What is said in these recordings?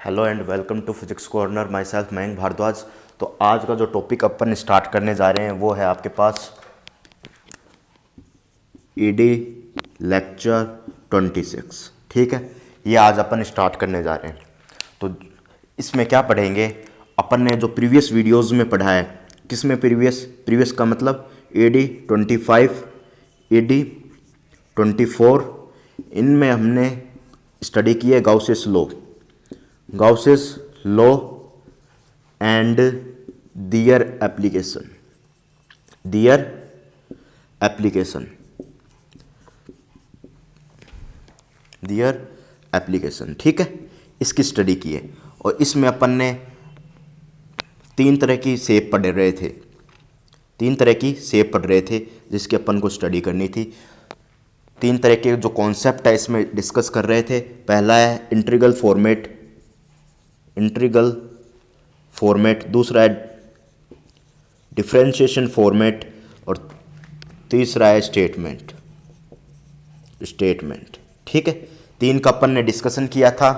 Hello and welcome to physics corner. Myself Mayank Bhardwaj. तो आज का जो टॉपिक अपन स्टार्ट करने जा रहे हैं वो है आपके पास ईडी लेक्चर 26। ठीक है, ये आज अपन स्टार्ट करने जा रहे हैं। तो इसमें क्या पढ़ेंगे, अपन ने जो प्रीवियस वीडियोस में पढ़ा है, किसमें प्रीवियस प्रीवियस का मतलब ईडी 25, ईडी 24, इनमें हमने स्टडी की है Gauss's law, Gauss's law and their application, their application, their application. ठीक है, इसकी स्टडी की है। और इसमें अपन ने तीन तरह की शेप पढ़ रहे थे, तीन तरह की शेप पढ़ रहे थे जिसकी अपन को स्टडी करनी थी। तीन तरह के जो कॉन्सेप्ट है इसमें डिस्कस कर रहे थे। पहला है इंटीग्रल फॉर्मेट, इंटीग्रल फॉर्मेट, दूसरा है डिफरेंशिएशन फॉर्मेट और तीसरा है स्टेटमेंट, स्टेटमेंट। ठीक है, तीन का अपन ने डिस्कशन किया था।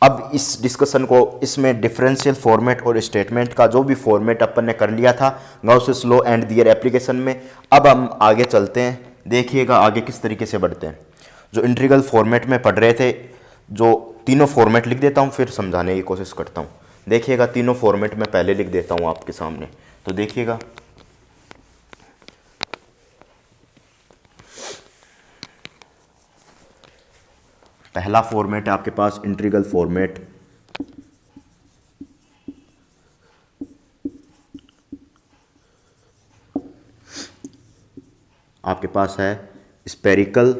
अब इस डिस्कशन को इसमें डिफरेंशियल फॉर्मेट और स्टेटमेंट का जो भी फॉर्मेट अपन ने कर लिया था गाउसेस लॉ एंड दियर एप्लीकेशन में, अब हम आगे चलते हैं। देखिएगा आगे किस तरीके से बढ़ते हैं। जो इंटीग्रल फॉर्मेट में पढ़ रहे थे, जो तीनों फॉर्मेट लिख देता हूँ फिर समझाने की कोशिश करता हूँ। देखिएगा तीनों फॉर्मेट में पहले लिख देता हूँ आपके सामने। तो देखिएगा पहला फॉर्मेट है आपके पास इंटीग्रल फॉर्मेट। आपके पास है spherical,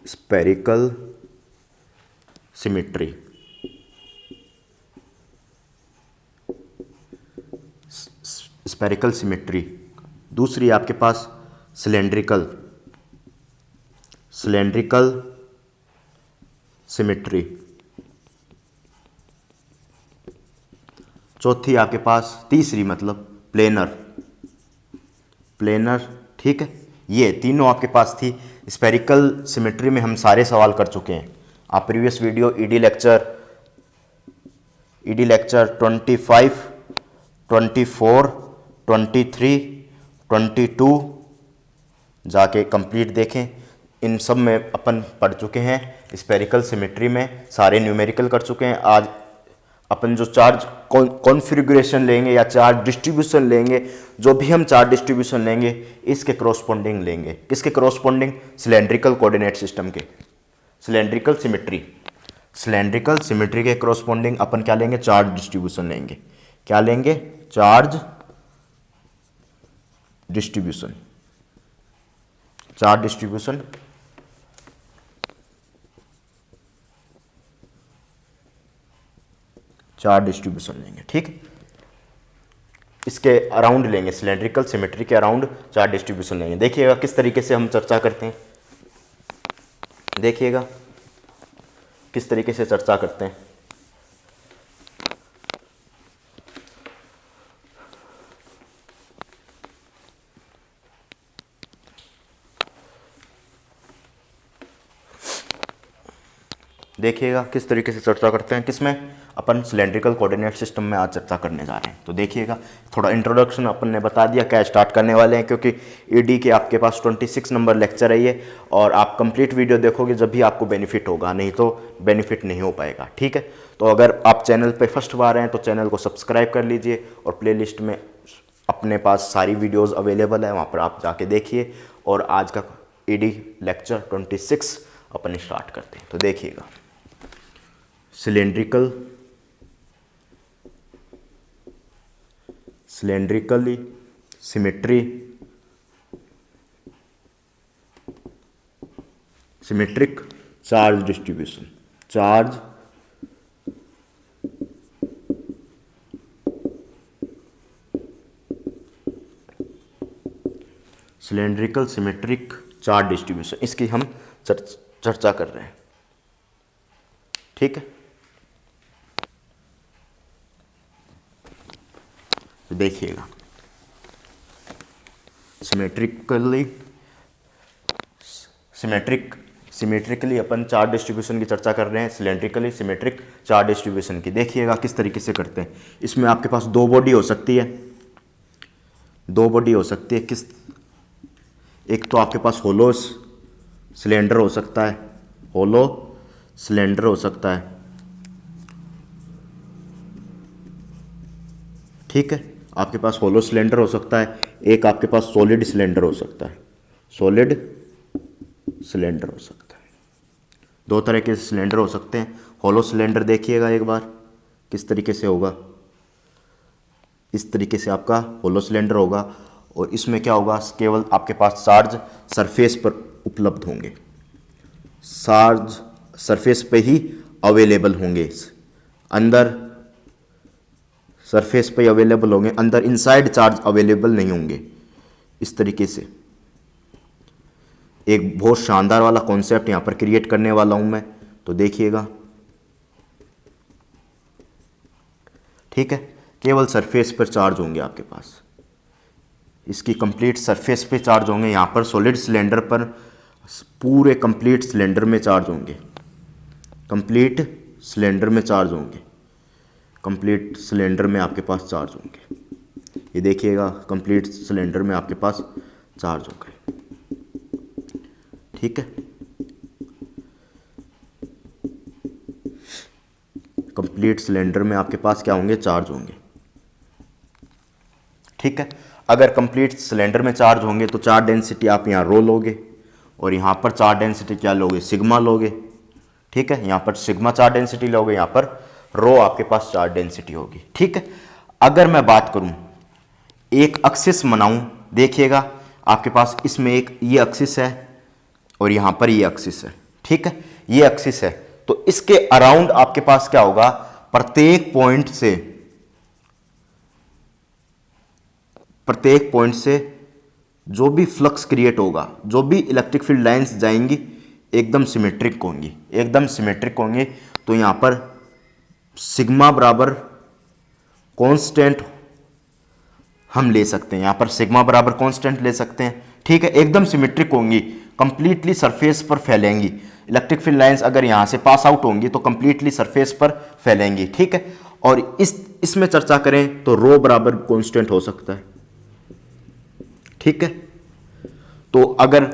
spherical symmetry, spherical symmetry. दूसरी आपके पास सिलेंड्रिकल, सिलेंड्रिकल सिमेट्री। चौथी आपके पास, तीसरी मतलब प्लेनर, प्लेनर। ठीक है, ये तीनों आपके पास थी। स्पेरिकल सिमेट्री में हम सारे सवाल कर चुके हैं। आप प्रीवियस वीडियो ईडी लेक्चर 25, 24, 23, 22 जाके कंप्लीट देखें। इन सब में अपन पढ़ चुके हैं। स्पेरिकल सिमेट्री में सारे न्यूमेरिकल कर चुके हैं। आज अपन जो चार्ज कॉन्फ़िगरेशन लेंगे या चार्ज डिस्ट्रीब्यूशन लेंगे, जो भी हम चार्ज डिस्ट्रीब्यूशन लेंगे इसके क्रॉसपोंडिंग लेंगे। किसके क्रॉसपोंडिंग? सिलेंड्रिकल कोऑर्डिनेट सिस्टम के, सिलेंड्रिकल सिमेट्री, सिलेंड्रिकल सिमेट्री के क्रॉसपोंडिंग अपन क्या लेंगे? चार्ज डिस्ट्रीब्यूशन लेंगे। क्या लेंगे? Charge distribution, charge distribution. Charge distribution लेंगे। ठीक, इसके अराउंड लेंगे, सिलेंड्रिकल सिमेट्री के अराउंड चार्ज डिस्ट्रीब्यूशन लेंगे। देखिएगा किस तरीके से हम चर्चा करते हैं, देखिएगा किस तरीके से चर्चा करते हैं। देखिएगा किस तरीके से चर्चा करते हैं। किसमें? अपन सिलेंड्रिकल कोऑर्डिनेट सिस्टम में आज चर्चा करने जा रहे हैं। तो देखिएगा, थोड़ा इंट्रोडक्शन अपन ने बता दिया क्या स्टार्ट करने वाले हैं, क्योंकि ईडी के आपके पास 26 नंबर लेक्चर है ये, और आप कंप्लीट वीडियो देखोगे जब भी आपको बेनिफिट होगा, नहीं तो बेनिफिट नहीं हो पाएगा। ठीक है, तो अगर आप चैनल पर फर्स्ट बार हैं तो चैनल को सब्सक्राइब कर लीजिए, और प्ले लिस्ट में अपने पास सारी वीडियोज़ अवेलेबल है, वहाँ पर आप जाके देखिए। और आज का ईडी लेक्चर 26 अपन स्टार्ट करते हैं। तो देखिएगा, cylindrical, cylindrically symmetry, symmetric charge distribution, charge cylindrical symmetric charge distribution, इसकी हम चर्चा कर रहे हैं। ठीक है, तो देखिएगा सिमेट्रिकली, सिमेट्रिक सिमेट्रिकली अपन चार्ज डिस्ट्रीब्यूशन की चर्चा कर रहे हैं, सिलेंड्रिकली सिमेट्रिक चार्ज डिस्ट्रीब्यूशन की। देखिएगा किस तरीके से करते हैं। इसमें आपके पास दो बॉडी हो सकती है, दो बॉडी हो सकती है। किस, एक तो आपके पास होलो सिलेंडर हो सकता है, होलो सिलेंडर हो सकता है, ठीक है, आपके पास होलो सिलेंडर हो सकता है। एक आपके पास सॉलिड सिलेंडर हो सकता है, सॉलिड सिलेंडर हो सकता है। दो तरह के सिलेंडर हो सकते हैं। होलो सिलेंडर देखिएगा एक बार किस तरीके से होगा, इस तरीके से आपका होलो सिलेंडर होगा और इसमें क्या होगा, केवल आपके पास चार्ज सरफेस पर उपलब्ध होंगे, चार्ज सरफेस पे ही अवेलेबल होंगे, अंदर सरफेस पे अवेलेबल होंगे, अंदर इनसाइड चार्ज अवेलेबल नहीं होंगे। इस तरीके से एक बहुत शानदार वाला कॉन्सेप्ट यहां पर क्रिएट करने वाला हूं मैं, तो देखिएगा, ठीक है। केवल सरफेस पर चार्ज होंगे आपके पास, इसकी कंप्लीट सरफेस पे चार्ज होंगे। यहां पर सॉलिड सिलेंडर पर पूरे कंप्लीट सिलेंडर में चार्ज होंगे, कंप्लीट सिलेंडर में चार्ज होंगे, कंप्लीट सिलेंडर में आपके पास चार्ज होंगे। ये देखिएगा कंप्लीट सिलेंडर में आपके पास चार्ज हो गए, ठीक है। कंप्लीट सिलेंडर में आपके पास क्या होंगे, चार्ज होंगे, ठीक है। अगर कंप्लीट सिलेंडर में चार्ज होंगे तो चार्ज डेंसिटी आप यहाँ रो लोगे और यहाँ पर चार्ज डेंसिटी क्या लोगे, सिग्मा लोगे, ठीक है। यहाँ पर सिग्मा चार्ज डेंसिटी लोगे, यहाँ पर रो आपके पास चार्ज डेंसिटी होगी, ठीक है। अगर मैं बात करूं एक एक्सिस बनाऊं, देखिएगा आपके पास इसमें एक ये एक्सिस है और यहां पर ये एक्सिस है, ठीक है, ये एक्सिस है। तो इसके अराउंड आपके पास क्या होगा, प्रत्येक पॉइंट से जो भी फ्लक्स क्रिएट होगा, जो भी इलेक्ट्रिक फील्ड लाइंस जाएंगी एकदम सिमेट्रिक होंगी, एकदम सिमेट्रिक होंगी। तो यहां पर सिग्मा बराबर कांस्टेंट हम ले सकते हैं, यहां पर सिग्मा बराबर कांस्टेंट ले सकते हैं, ठीक है। एकदम सिमेट्रिक होंगी, कंप्लीटली सरफेस पर फैलेंगी। इलेक्ट्रिक फील्ड लाइंस अगर यहां से पास आउट होंगी तो कंप्लीटली सरफेस पर फैलेंगी, ठीक है। और इसमें चर्चा करें तो रो बराबर कांस्टेंट हो सकता है, ठीक है। तो अगर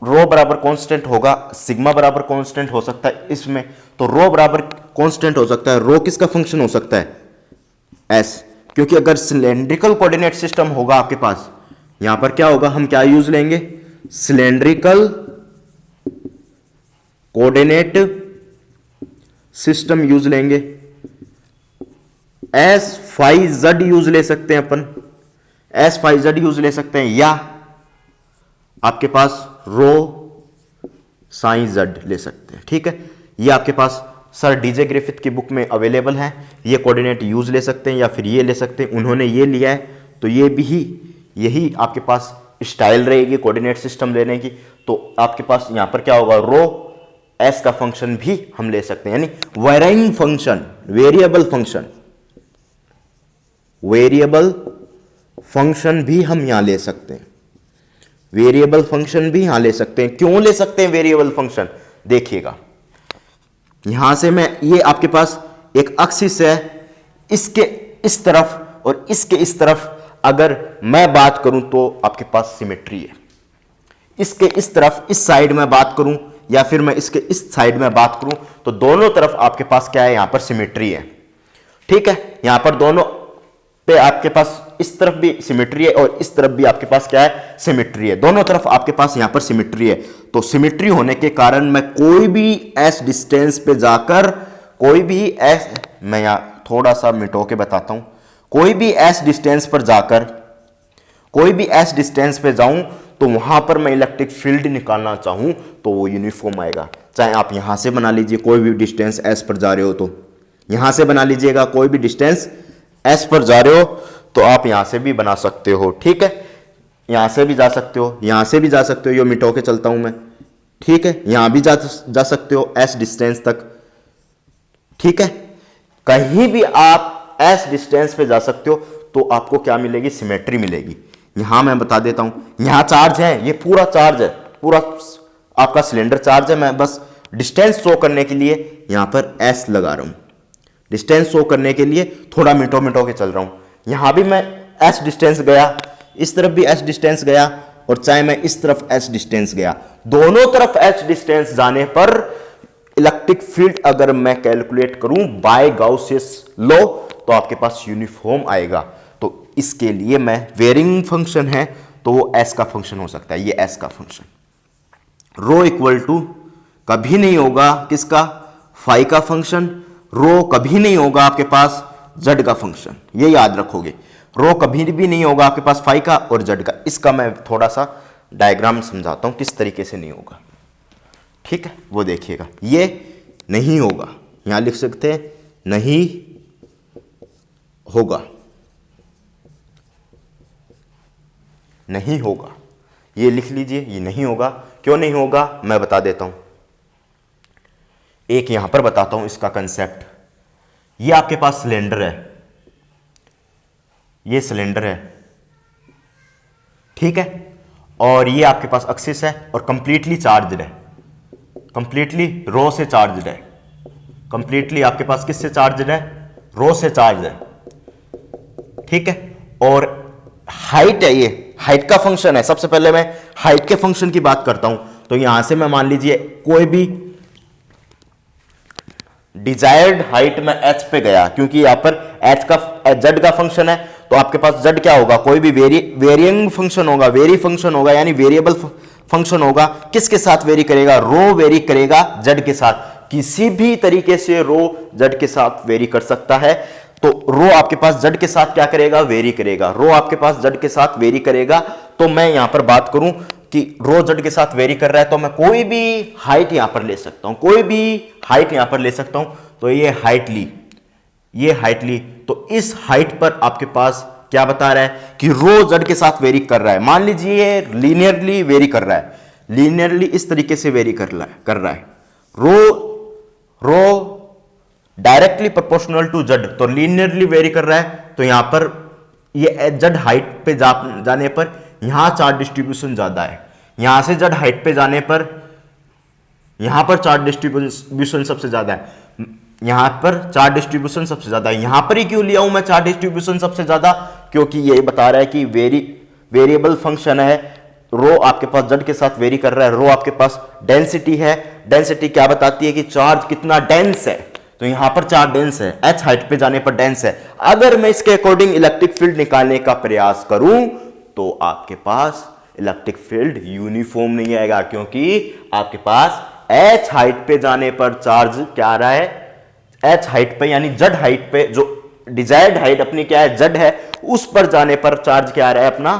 रो बराबर कांस्टेंट होगा, सिग्मा बराबर कांस्टेंट हो सकता है इसमें, तो रो बराबर कांस्टेंट हो सकता है। रो किसका फंक्शन हो सकता है, एस, क्योंकि अगर सिलेंड्रिकल कोऑर्डिनेट सिस्टम होगा आपके पास, यहां पर क्या होगा, हम क्या यूज लेंगे, सिलेंड्रिकल कोऑर्डिनेट सिस्टम यूज लेंगे। एस फाई जेड यूज ले सकते हैं अपन, एस फाई जेड यूज ले सकते हैं, या आपके पास रो साइन जेड ले सकते हैं, ठीक है। ये आपके पास सर डीजे ग्रिफिथ की बुक में अवेलेबल है, ये कोऑर्डिनेट यूज ले सकते हैं या फिर ये ले सकते हैं। उन्होंने ये लिया है तो ये भी यही आपके पास स्टाइल रहेगी कोऑर्डिनेट सिस्टम लेने की। तो आपके पास यहां पर क्या होगा, रो एस का फंक्शन भी हम ले सकते हैं, यानी वेराइंग फंक्शन, वेरिएबल फंक्शन भी हम यहां ले सकते हैं, वेरिएबल फंक्शन भी यहां ले सकते हैं। क्यों ले सकते हैं वेरिएबल फंक्शन, देखिएगा यहां से मैं, ये आपके पास एक एक्सिस है, इसके इस तरफ और इसके इस तरफ अगर मैं बात करूं तो आपके पास सिमेट्री है। इसके इस तरफ इस साइड में बात करूं या फिर मैं इसके इस साइड में बात करूं तो दोनों तरफ आपके पास क्या है, यहां पर सिमेट्री है, ठीक है। यहां पर दोनों पे आपके पास इस तरफ भी सिमेट्री है और इस तरफ भी आपके पास क्या है, सिमेट्री है। दोनों तरफ आपके पास यहां पर सिमेट्री है। तो सिमेट्री होने के कारण मैं कोई भी एस डिस्टेंस पे जाकर, कोई भी एस, मैं यहां थोड़ा सा मिटो के बताता हूं, कोई भी एस डिस्टेंस पर जाकर, कोई भी एस डिस्टेंस पे जाऊं तो वहां पर मैं इलेक्ट्रिक फील्ड निकालना चाहूं तो वो यूनिफॉर्म आएगा। चाहे आप यहां से बना लीजिए, कोई भी डिस्टेंस एस पर जा रहे हो तो यहां से बना लीजिएगा, कोई भी डिस्टेंस एस पर जा रहे हो तो आप यहां से भी बना सकते हो, ठीक है। यहां से भी जा सकते हो, यहां से भी जा सकते हो, ये मिटो के चलता हूं मैं, ठीक है। यहां भी जा सकते हो एस डिस्टेंस तक, ठीक है। कहीं भी आप एस डिस्टेंस पे जा सकते हो तो आपको क्या मिलेगी, सिमेट्री मिलेगी। यहां मैं बता देता हूं, यहां चार्ज है, ये पूरा चार्ज है, पूरा आपका सिलेंडर चार्ज है। मैं बस डिस्टेंस शो करने के लिए यहां पर एस लगा रहा हूं, डिस्टेंस शो करने के लिए थोड़ा मिनटों मिनटों के चल रहा हूं। यहां भी मैं एस डिस्टेंस गया, इस तरफ भी एस डिस्टेंस गया, और चाहे मैं इस तरफ एस डिस्टेंस गया, दोनों तरफ एस डिस्टेंस जाने पर इलेक्ट्रिक फील्ड अगर मैं कैलकुलेट करूं बाय गाउसियस लॉ तो आपके पास यूनिफॉर्म आएगा। तो इसके लिए मैं वेरिंग फंक्शन है तो वो एस का फंक्शन हो सकता है, ये एस का फंक्शन। रो इक्वल टू कभी नहीं होगा किसका, फाई का फंक्शन। रो कभी नहीं होगा आपके पास जेड का फंक्शन, ये याद रखोगे। रो कभी भी नहीं होगा आपके पास फाई का और जेड का। इसका मैं थोड़ा सा डायग्राम समझाता हूं किस तरीके से नहीं होगा, ठीक है, वो देखिएगा। ये नहीं होगा, यहां लिख सकते हैं नहीं होगा, नहीं होगा, ये लिख लीजिए, ये नहीं होगा। क्यों नहीं होगा मैं बता देता हूं, एक यहां पर बताता हूं इसका कंसेप्ट। ये आपके पास सिलेंडर है, ये सिलेंडर है, ठीक है, और ये आपके पास एक्सिस है और कंप्लीटली चार्जड है, कंप्लीटली रो से चार्जड है, कंप्लीटली आपके पास किससे चार्जड है, रो से चार्ज है, ठीक है। और हाइट है, ये हाइट का फंक्शन है। सबसे पहले मैं हाइट के फंक्शन की बात करता हूं। तो यहां से मैं मान लीजिए कोई भी डिजायर्ड हाइट में एच पे गया, क्योंकि यहां पर एच का जेड का फंक्शन है, तो आपके पास जेड क्या होगा, कोई भी वेरिएंग फंक्शन होगा, वेरी फंक्शन होगा, यानी वेरिएबल फंक्शन होगा। किसके साथ वेरी करेगा, रो वेरी करेगा जेड के साथ। किसी भी तरीके से रो जेड के साथ वेरी कर सकता है। तो रो आपके पास जेड के साथ क्या करेगा, वेरी करेगा। रो आपके पास जेड के साथ वेरी करेगा। तो मैं यहां पर बात करूं कि रो जेड के साथ वेरी कर रहा है, तो मैं कोई भी हाइट यहां पर ले सकता हूं, कोई भी हाइट यहां पर ले सकता हूं। तो ये हाइट ली, ये हाइट ली, तो इस हाइट पर आपके पास क्या बता रहा है कि रो जेड के साथ वेरी कर रहा है। मान लीजिए लीनियरली वेरी कर रहा है, लीनियरली इस तरीके से वेरी कर रहा है। रो डायरेक्टली प्रोपोर्शनल टू जेड, तो लीनियरली वेरी कर रहा है। तो यहां पर ये जेड हाइट पे जाने पर यहां चार्ज डिस्ट्रीब्यूशन ज्यादा है, यहां से जेड हाइट पे जाने पर यहां पर चार्ज डिस्ट्रीब्यूशन सबसे ज्यादा है, यहां पर चार्ज डिस्ट्रीब्यूशन सबसे ज्यादा है। यहां पर ही क्यों लिया हूं मैं चार्ज डिस्ट्रीब्यूशन सबसे ज्यादा, क्योंकि ये बता रहा है कि वेरिएबल फंक्शन है। रो आपके पास जेड के साथ वेरी कर रहा है, रो आपके पास डेंसिटी है। डेंसिटी क्या बताती है कि चार्ज कितना डेंस है, तो यहां पर चार्ज डेंस है, एच हाइट पे जाने पर डेंस है। अगर मैं इसके अकॉर्डिंग इलेक्ट्रिक फील्ड निकालने का प्रयास करूं तो आपके पास इलेक्ट्रिक फील्ड यूनिफॉर्म नहीं आएगा, क्योंकि आपके पास एच हाइट पे जाने पर चार्ज क्या आ रहा है, एच हाइट पे यानी जेड हाइट पे, जो डिजायर्ड हाइट अपनी क्या है जेड है, उस पर जाने पर चार्ज क्या आ रहा है अपना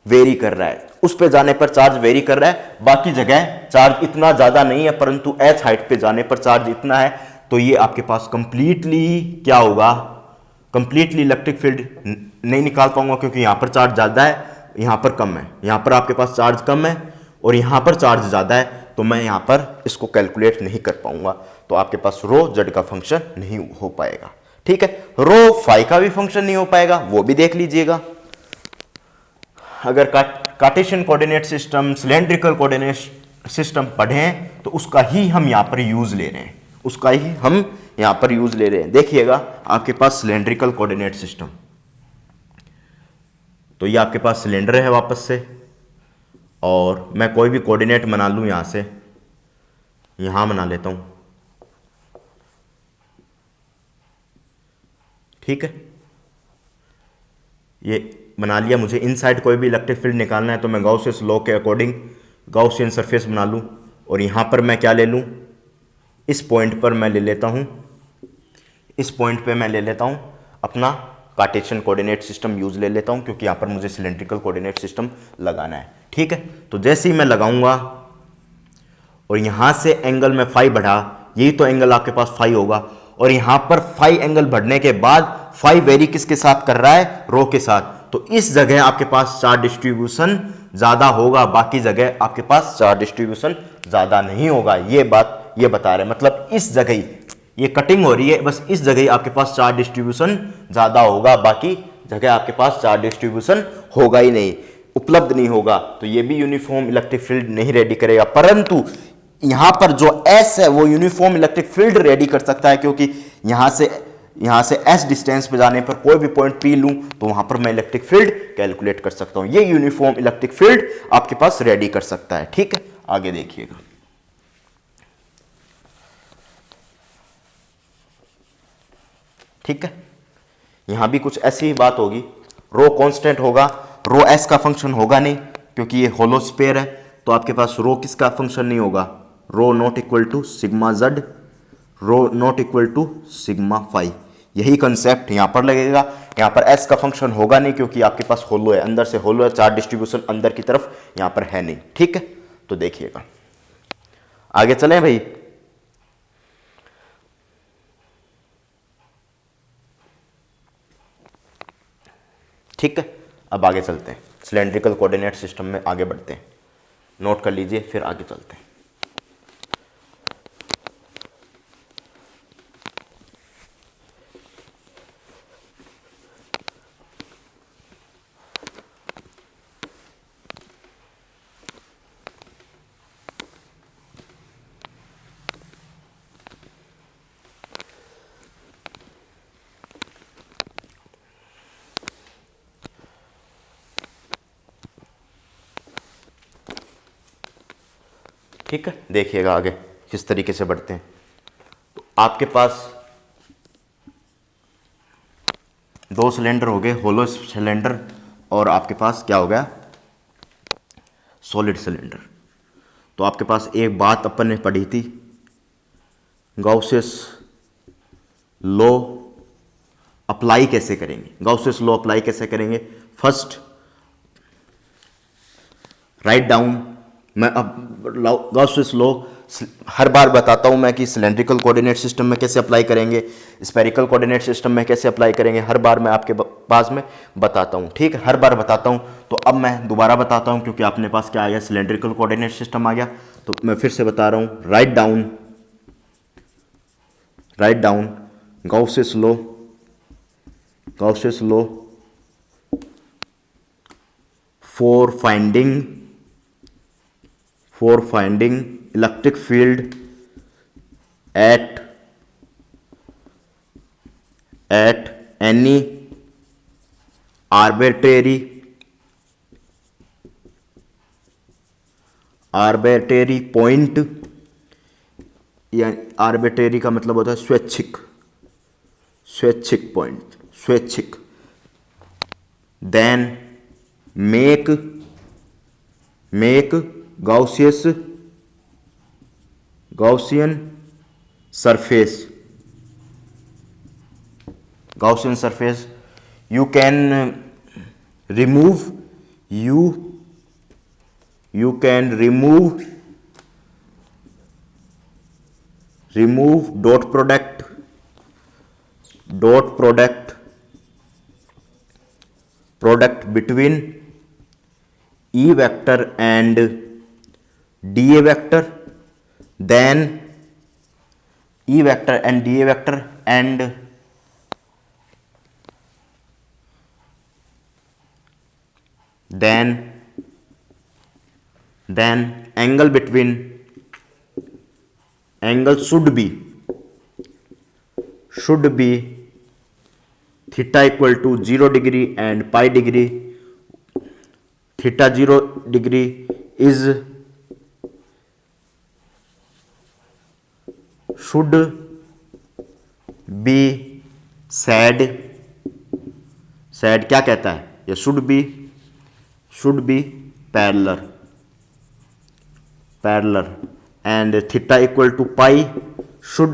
वेरी कर रहा है, उस पे जाने पर चार्ज वेरी कर रहा है। बाकी जगह चार्ज इतना ज्यादा नहीं है, परंतु एच हाइट पे जाने पर चार्ज इतना है। तो ये आपके पास कंप्लीटली क्या होगा, कंप्लीटली इलेक्ट्रिक फील्ड नहीं निकाल पाऊंगा, क्योंकि यहां पर चार्ज ज्यादा है, यहां पर कम है, यहां पर आपके पास चार्ज कम है और यहां पर चार्ज ज्यादा है। तो मैं यहां पर इसको कैलकुलेट नहीं कर पाऊंगा, तो आपके पास रो जेड का फंक्शन नहीं हो पाएगा, ठीक है। रो फाई का भी फंक्शन नहीं हो पाएगा, वो भी देख लीजिएगा। अगर Cartesian coordinate system, cylindrical coordinate system पढ़े तो उसका ही हम यहां पर यूज ले रहे हैं, उसका ही हम यहां पर यूज ले रहे हैं। देखिएगा आपके पास सिलेंड्रिकल कोऑर्डिनेट सिस्टम, तो ये आपके पास सिलेंडर है वापस से, और मैं कोई भी कोऑर्डिनेट बना लूं, यहां से यहां बना लेता हूं, ठीक है, ये बना लिया। मुझे इनसाइड कोई भी इलेक्ट्रिक फील्ड निकालना है तो मैं गाउसियन लॉ के अकॉर्डिंग गाउसियन सरफेस बना लूं, और यहां पर मैं क्या ले लूं, इस पॉइंट पर मैं ले लेता हूं, इस पॉइंट पे मैं ले लेता हूं अपना कार्टेशियन कोऑर्डिनेट सिस्टम यूज ले लेता हूं, क्योंकि यहां पर मुझे सिलेंड्रिकल कोऑर्डिनेट सिस्टम लगाना है, ठीक है। तो जैसे ही मैं लगाऊंगा और यहां से एंगल में फाई बढ़ा, यही तो एंगल आपके पास फाई होगा, और यहां पर फाई एंगल बढ़ने के बाद फाई वेरी किसके साथ कर रहा है, रो के साथ। तो इस जगह आपके पास चार्ज डिस्ट्रीब्यूशन ज्यादा होगा, बाकी जगह आपके पास चार्ज डिस्ट्रीब्यूशन ज्यादा नहीं होगा। ये बात ये बता रहे हैं, मतलब इस जगह ये कटिंग हो रही है, बस इस जगह आपके पास चार्ज डिस्ट्रीब्यूशन ज्यादा होगा, बाकी जगह आपके पास चार्ज डिस्ट्रीब्यूशन होगा ही नहीं। उपलब्ध नहीं होगा तो ये भी यूनिफॉर्म इलेक्ट्रिक फील्ड नहीं रेडी करेगा। परंतु यहां पर जो S है वो यूनिफॉर्म इलेक्ट्रिक फील्ड रेडी कर सकता है, क्योंकि यहां से S डिस्टेंस पे जाने पर कोई भी पॉइंट P लूं तो वहां पर मैं इलेक्ट्रिक फील्ड कैलकुलेट कर सकता हूं। ये यूनिफॉर्म इलेक्ट्रिक फील्ड आपके पास रेडी कर सकता है। ठीक है, आगे देखिएगा। ठीक है, यहां भी कुछ ऐसी ही बात होगी। रो कांस्टेंट होगा, रो S का फंक्शन होगा नहीं, क्योंकि ये होलो स्फीयर है। तो आपके पास रो किसका फंक्शन नहीं होगा, rho not equal to sigma Z, rho not equal to sigma phi. यही कंसेप्ट यहां पर लगेगा। यहां पर S का फंक्शन होगा नहीं, क्योंकि आपके पास होलो है, अंदर से होलो है, चार्ज डिस्ट्रीब्यूशन अंदर की तरफ यहां पर है नहीं। ठीक है, तो देखिएगा, आगे चलें भाई। ठीक है, अब आगे चलते हैं, सिलेंड्रिकल कोऑर्डिनेट सिस्टम में आगे बढ़ते हैं। नोट कर लीजिए, फिर आगे चलते हैं। ठीक है, देखिएगा आगे किस तरीके से बढ़ते हैं। तो आपके पास दो सिलेंडर हो गए, होलो सिलेंडर, और आपके पास क्या हो गया, सॉलिड सिलेंडर। तो आपके पास एक बात अपन ने पढ़ी थी, गाउसियस लॉ अप्लाई कैसे करेंगे। गाउसियस लॉ अप्लाई कैसे करेंगे, फर्स्ट राइट डाउन। मैं अब गाउसियस लॉ हर बार बताता हूं मैं कि सिलेंड्रिकल कोऑर्डिनेट सिस्टम में कैसे अप्लाई करेंगे, स्फेरिकल कोऑर्डिनेट सिस्टम में कैसे अप्लाई करेंगे, हर बार मैं आपके पास में बताता हूं। ठीक है, हर बार बताता हूं। तो अब मैं दोबारा बताता हूं, क्योंकि आपने पास क्या आ गया, सिलेंड्रिकल कोऑर्डिनेट सिस्टम आ गया। तो मैं फिर से बता रहा हूं, write down Gauss's law for finding electric field at any arbitrary point, या आर्बिट्रेरी का मतलब होता है स्वैच्छिक पॉइंट, स्वैच्छिक। Then make Gaussian surface. You can remove dot product between E vector and dA vector, then E vector and dA vector, and then angle should be theta equal to 0 degree and pi degree. Theta 0 degree should be sad क्या कहता है, ये should be parallel, and theta equal to pi should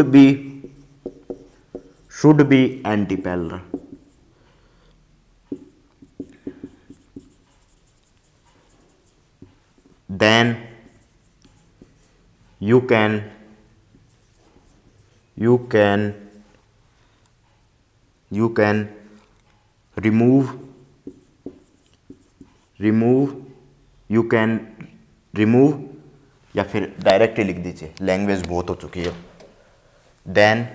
be anti-parallel. Then you can remove या फिर directly लिख दीजिए, language बहुत हो चुकी है। Then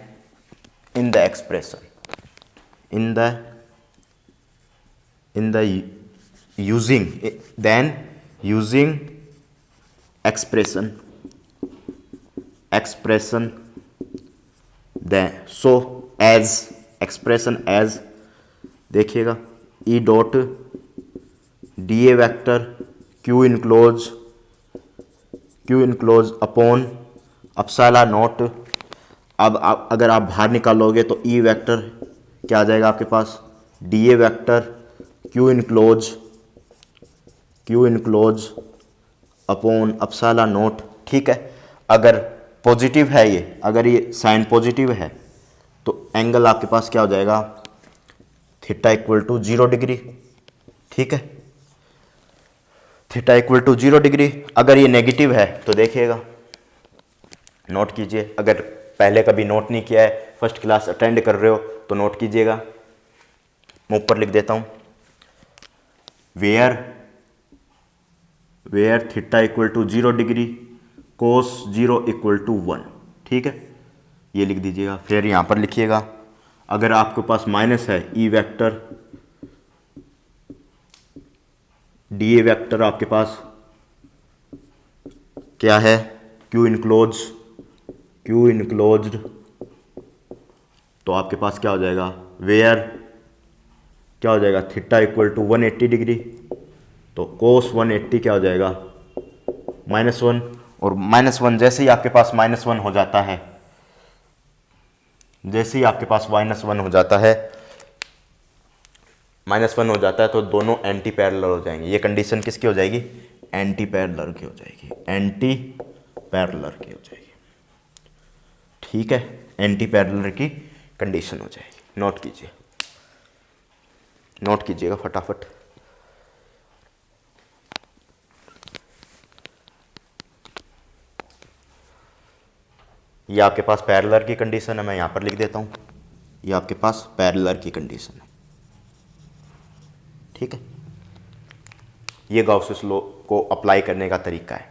in the expression using expression then so as expression as देखिएगा E dot d A vector Q enclose upon epsilon naught. अब अगर आप बाहर निकालोगे तो E वेक्टर क्या आ जाएगा आपके पास, d A vector Q enclose upon epsilon naught. ठीक है, अगर पॉजिटिव है ये, अगर ये साइन पॉजिटिव है तो एंगल आपके पास क्या हो जाएगा, थीटा इक्वल टू 0 डिग्री। ठीक है, थीटा इक्वल टू 0 डिग्री। अगर ये नेगेटिव है तो देखिएगा, नोट कीजिए, अगर पहले कभी नोट नहीं किया है, फर्स्ट क्लास अटेंड कर रहे हो तो नोट कीजिएगा। मैं ऊपर लिख देता हूं, where theta equal to 0 degree cos 0 equal to 1। ठीक है, ये लिख दीजिएगा। फिर यहां पर लिखिएगा, अगर आपके पास माइनस है, E vector D A vector आपके पास क्या है, क्यू इनक्लोज्ड, तो आपके पास क्या हो जाएगा, वेयर क्या हो जाएगा, थीटा इक्वल टू 180 डिग्री, तो कोस 180 क्या हो जाएगा, -1। और -1 जैसे ही आपके पास -1 हो जाता है, जैसे ही आपके पास -1 हो जाता है, -1 हो जाता है तो दोनों एंटी पैरेलल हो जाएंगे। ये कंडीशन किसकी हो जाएगी, एंटी पैरेलल की हो जाएगी, एंटी पैरेलल की हो जाएगी। ठीक है, एंटी पैरेलल की कंडीशन हो जाएगी। नोट कीजिएगा फटाफट। ये आपके पास पैरेलल की कंडीशन है, मैं यहां पर लिख देता हूं, ये आपके पास पैरेलल की कंडीशन है। ठीक है, ये गाउसेस लॉ को अप्लाई करने का तरीका है,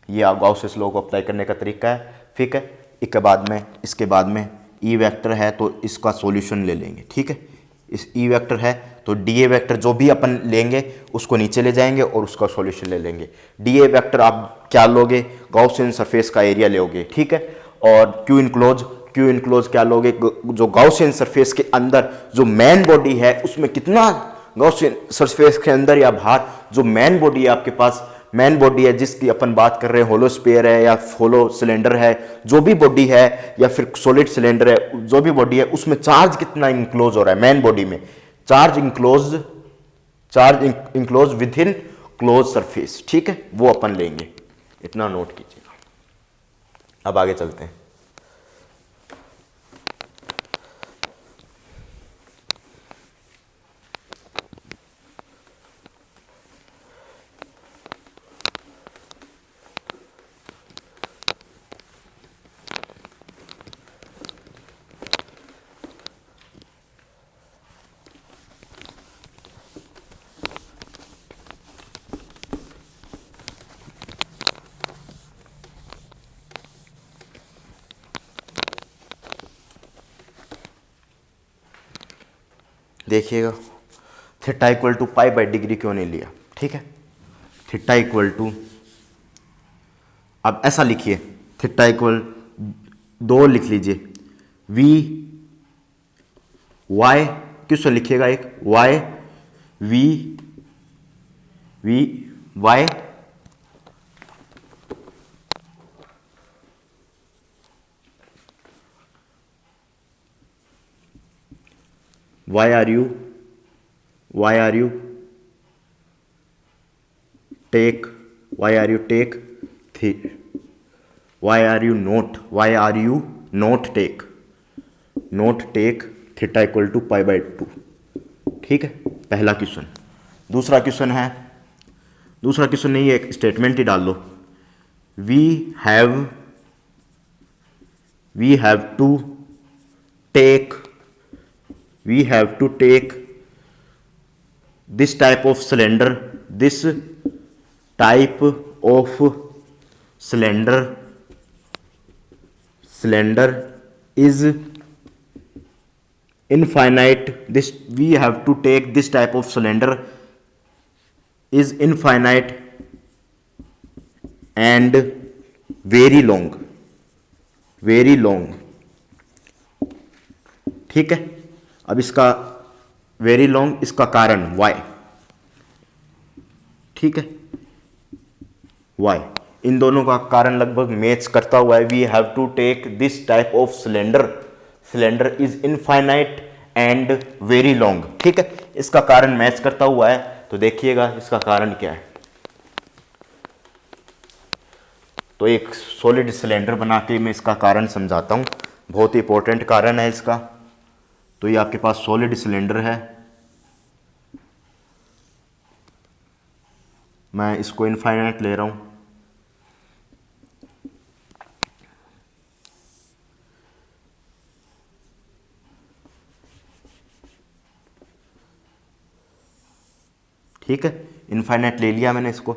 ये गाउसेस लॉ को अप्लाई करने का तरीका है। ठीक है, इसके बाद में ई वेक्टर है तो इसका सॉल्यूशन ले लेंगे। ठीक है, इस ई वेक्टर है तो डी ए वेक्टर जो भी अपन लेंगे उसको नीचे ले जाएंगे और उसका सॉल्यूशन ले लेंगे। डी ए वेक्टर आप क्या लोगे, गॉसियन सरफेस का एरिया लोगे। ठीक है, और क्यू इनक्लोज क्या लोगे, जो गॉसियन सरफेस के अंदर जो मेन बॉडी है उसमें कितना गॉसियन सरफेस के अंदर या बाहर जो मेन बॉडी है आपके पास, मेन बॉडी है जिसकी अपन बात कर रहे हैं, होलो स्फीयर है या होलो सिलेंडर है, जो भी बॉडी है या फिर सॉलिड सिलेंडर है, जो भी बॉडी है उसमें चार्ज कितना इंक्लोज हो रहा है, मेन बॉडी में charge enclose with in close surface. ठीक है, वो अपन लेंगे, इतना नोट कीजिएगा। अब आगे चलते हैं। देखिएगा, theta equal to pi by degree क्यों नहीं लिया। ठीक है, थीटा इक्वल टू, अब ऐसा लिखिए, थीटा इक्वल 2 लिख लीजिए, वी वाई किससे लिखिएगा, एक why we why why are you take not take theta equal to pi by 2। ठीक है, पहला क्वेश्चन। दूसरा क्वेश्चन नहीं, एक स्टेटमेंट ही डाल लो, we have to take this type of cylinder is infinite. We have to take this type of cylinder is infinite and very long, very long. ठीक है, अब इसका वेरी लॉन्ग, इसका कारण वाई। ठीक है, वाई, इन दोनों का कारण लगभग मैच करता हुआ है। We have to take this type of cylinder, cylinder is infinite and very long. ठीक है, इसका कारण मैच करता हुआ है, तो देखिएगा इसका कारण क्या है। तो एक सॉलिड सिलेंडर बना के मैं इसका कारण समझाता हूं, बहुत ही इंपॉर्टेंट कारण है इसका। तो ये आपके पास सॉलिड सिलेंडर है, मैं इसको इनफाइनाइट ले रहा हूं। ठीक है, इनफाइनाइट ले लिया मैंने इसको,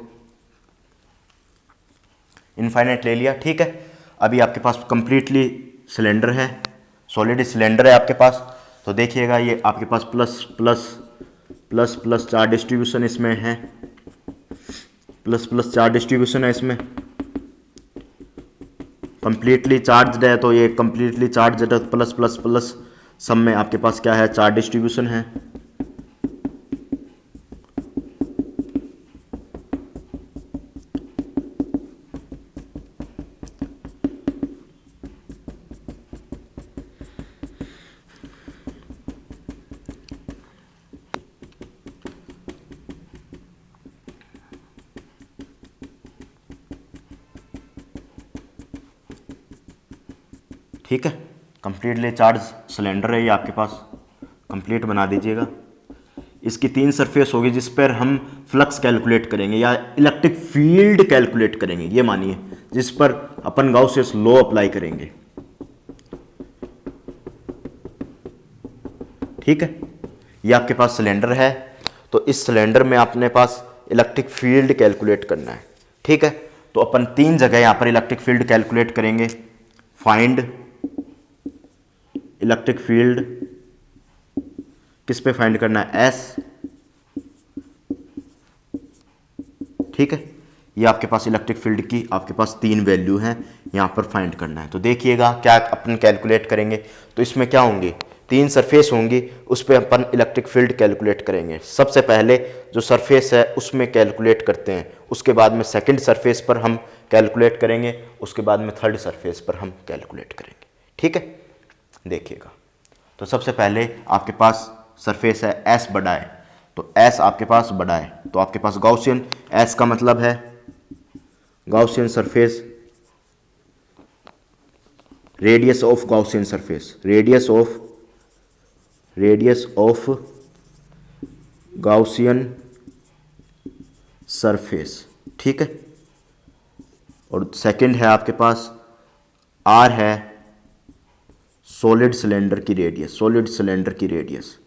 इनफाइनाइट ले लिया। ठीक है, अभी आपके पास कंप्लीटली सिलेंडर है, सॉलिड सिलेंडर है आपके पास। तो देखिएगा ये आपके पास plus plus plus plus charge distribution इसमें है, प्लस प्लस चार्ज डिस्ट्रीब्यूशन है इसमें, कंप्लीटली चार्ज है। तो ये कंप्लीटली चार्ज है, तो प्लस प्लस प्लस सब में आपके पास क्या है, चार्ज डिस्ट्रीब्यूशन है। ठीक है, कंप्लीटली चार्ज सिलेंडर है ये आपके पास, कंप्लीट बना दीजिएगा। इसकी 3 सरफेस होगी जिस पर हम फ्लक्स कैलकुलेट करेंगे या इलेक्ट्रिक फील्ड कैलकुलेट करेंगे, ये मानिए, जिस पर अपन गाउसियस लॉ अप्लाई करेंगे। ठीक है, ये आपके पास सिलेंडर है, तो इस सिलेंडर में अपने पास इलेक्ट्रिक फील्ड कैलकुलेट करना है। ठीक है, तो अपन 3 जगह यहां पर इलेक्ट्रिक फील्ड कैलकुलेट करेंगे। फाइंड इलेक्ट्रिक फील्ड, किस पे फाइंड करना है, एस। ठीक है, ये आपके पास इलेक्ट्रिक फील्ड की आपके पास 3 वैल्यू हैं, यहां पर फाइंड करना है। तो देखिएगा क्या अपन कैलकुलेट करेंगे। तो इसमें क्या होंगे, 3 सरफेस होंगी, उस पर अपन इलेक्ट्रिक फील्ड कैलकुलेट करेंगे। सबसे पहले जो सरफेस है उसमें कैलकुलेट करते हैं, उसके बाद में सेकंड सरफेस पर हम कैलकुलेट करेंगे, उसके बाद में थर्ड सरफेस पर हम कैलकुलेट करेंगे। ठीक है, देखिएगा। तो सबसे पहले आपके पास सरफेस है एस बड़ा है, तो एस आपके पास बड़ा है, तो आपके पास गॉसियन, एस का मतलब है Gaussian surface, radius of Gaussian surface, radius of Gaussian surface. ठीक है, और सेकंड है आपके पास आर है सॉलिड सिलेंडर की रेडियस, सॉलिड सिलेंडर की radius,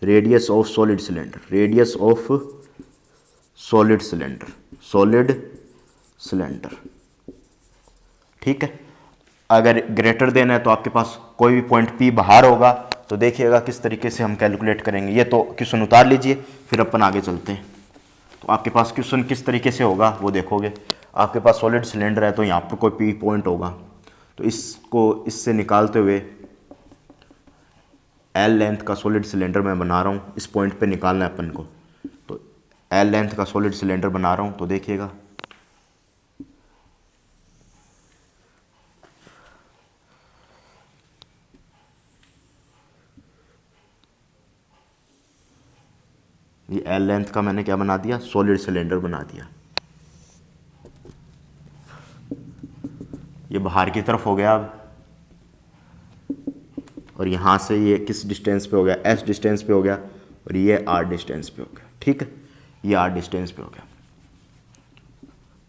radius of solid cylinder, radius of solid cylinder, solid cylinder. ठीक है, अगर ग्रेटर देना है तो आपके पास कोई भी पॉइंट पी बाहर होगा, तो देखिएगा किस तरीके से हम कैलकुलेट करेंगे। ये तो क्वेश्चन उतार लीजिए, फिर अपन आगे चलते हैं। तो आपके पास क्वेश्चन किस तरीके से होगा वो देखोगे। आपके पास सॉलिड सिलेंडर है, तो यहाँ पर कोई पी पॉइंट होगा, तो इसको इससे निकालते हुए एल लेंथ का सॉलिड सिलेंडर मैं बना रहा हूँ, इस पॉइंट पे निकालना है अपन को। तो एल लेंथ का सॉलिड सिलेंडर बना रहा हूँ, तो देखिएगा ये एल लेंथ का मैंने क्या बना दिया, सॉलिड सिलेंडर बना दिया। ये बाहर की तरफ हो गया अब, और यहाँ से ये किस डिस्टेंस पे हो गया, एस डिस्टेंस पे हो गया, और ये आर डिस्टेंस पे हो गया। ठीक है, ये आर डिस्टेंस पे हो गया,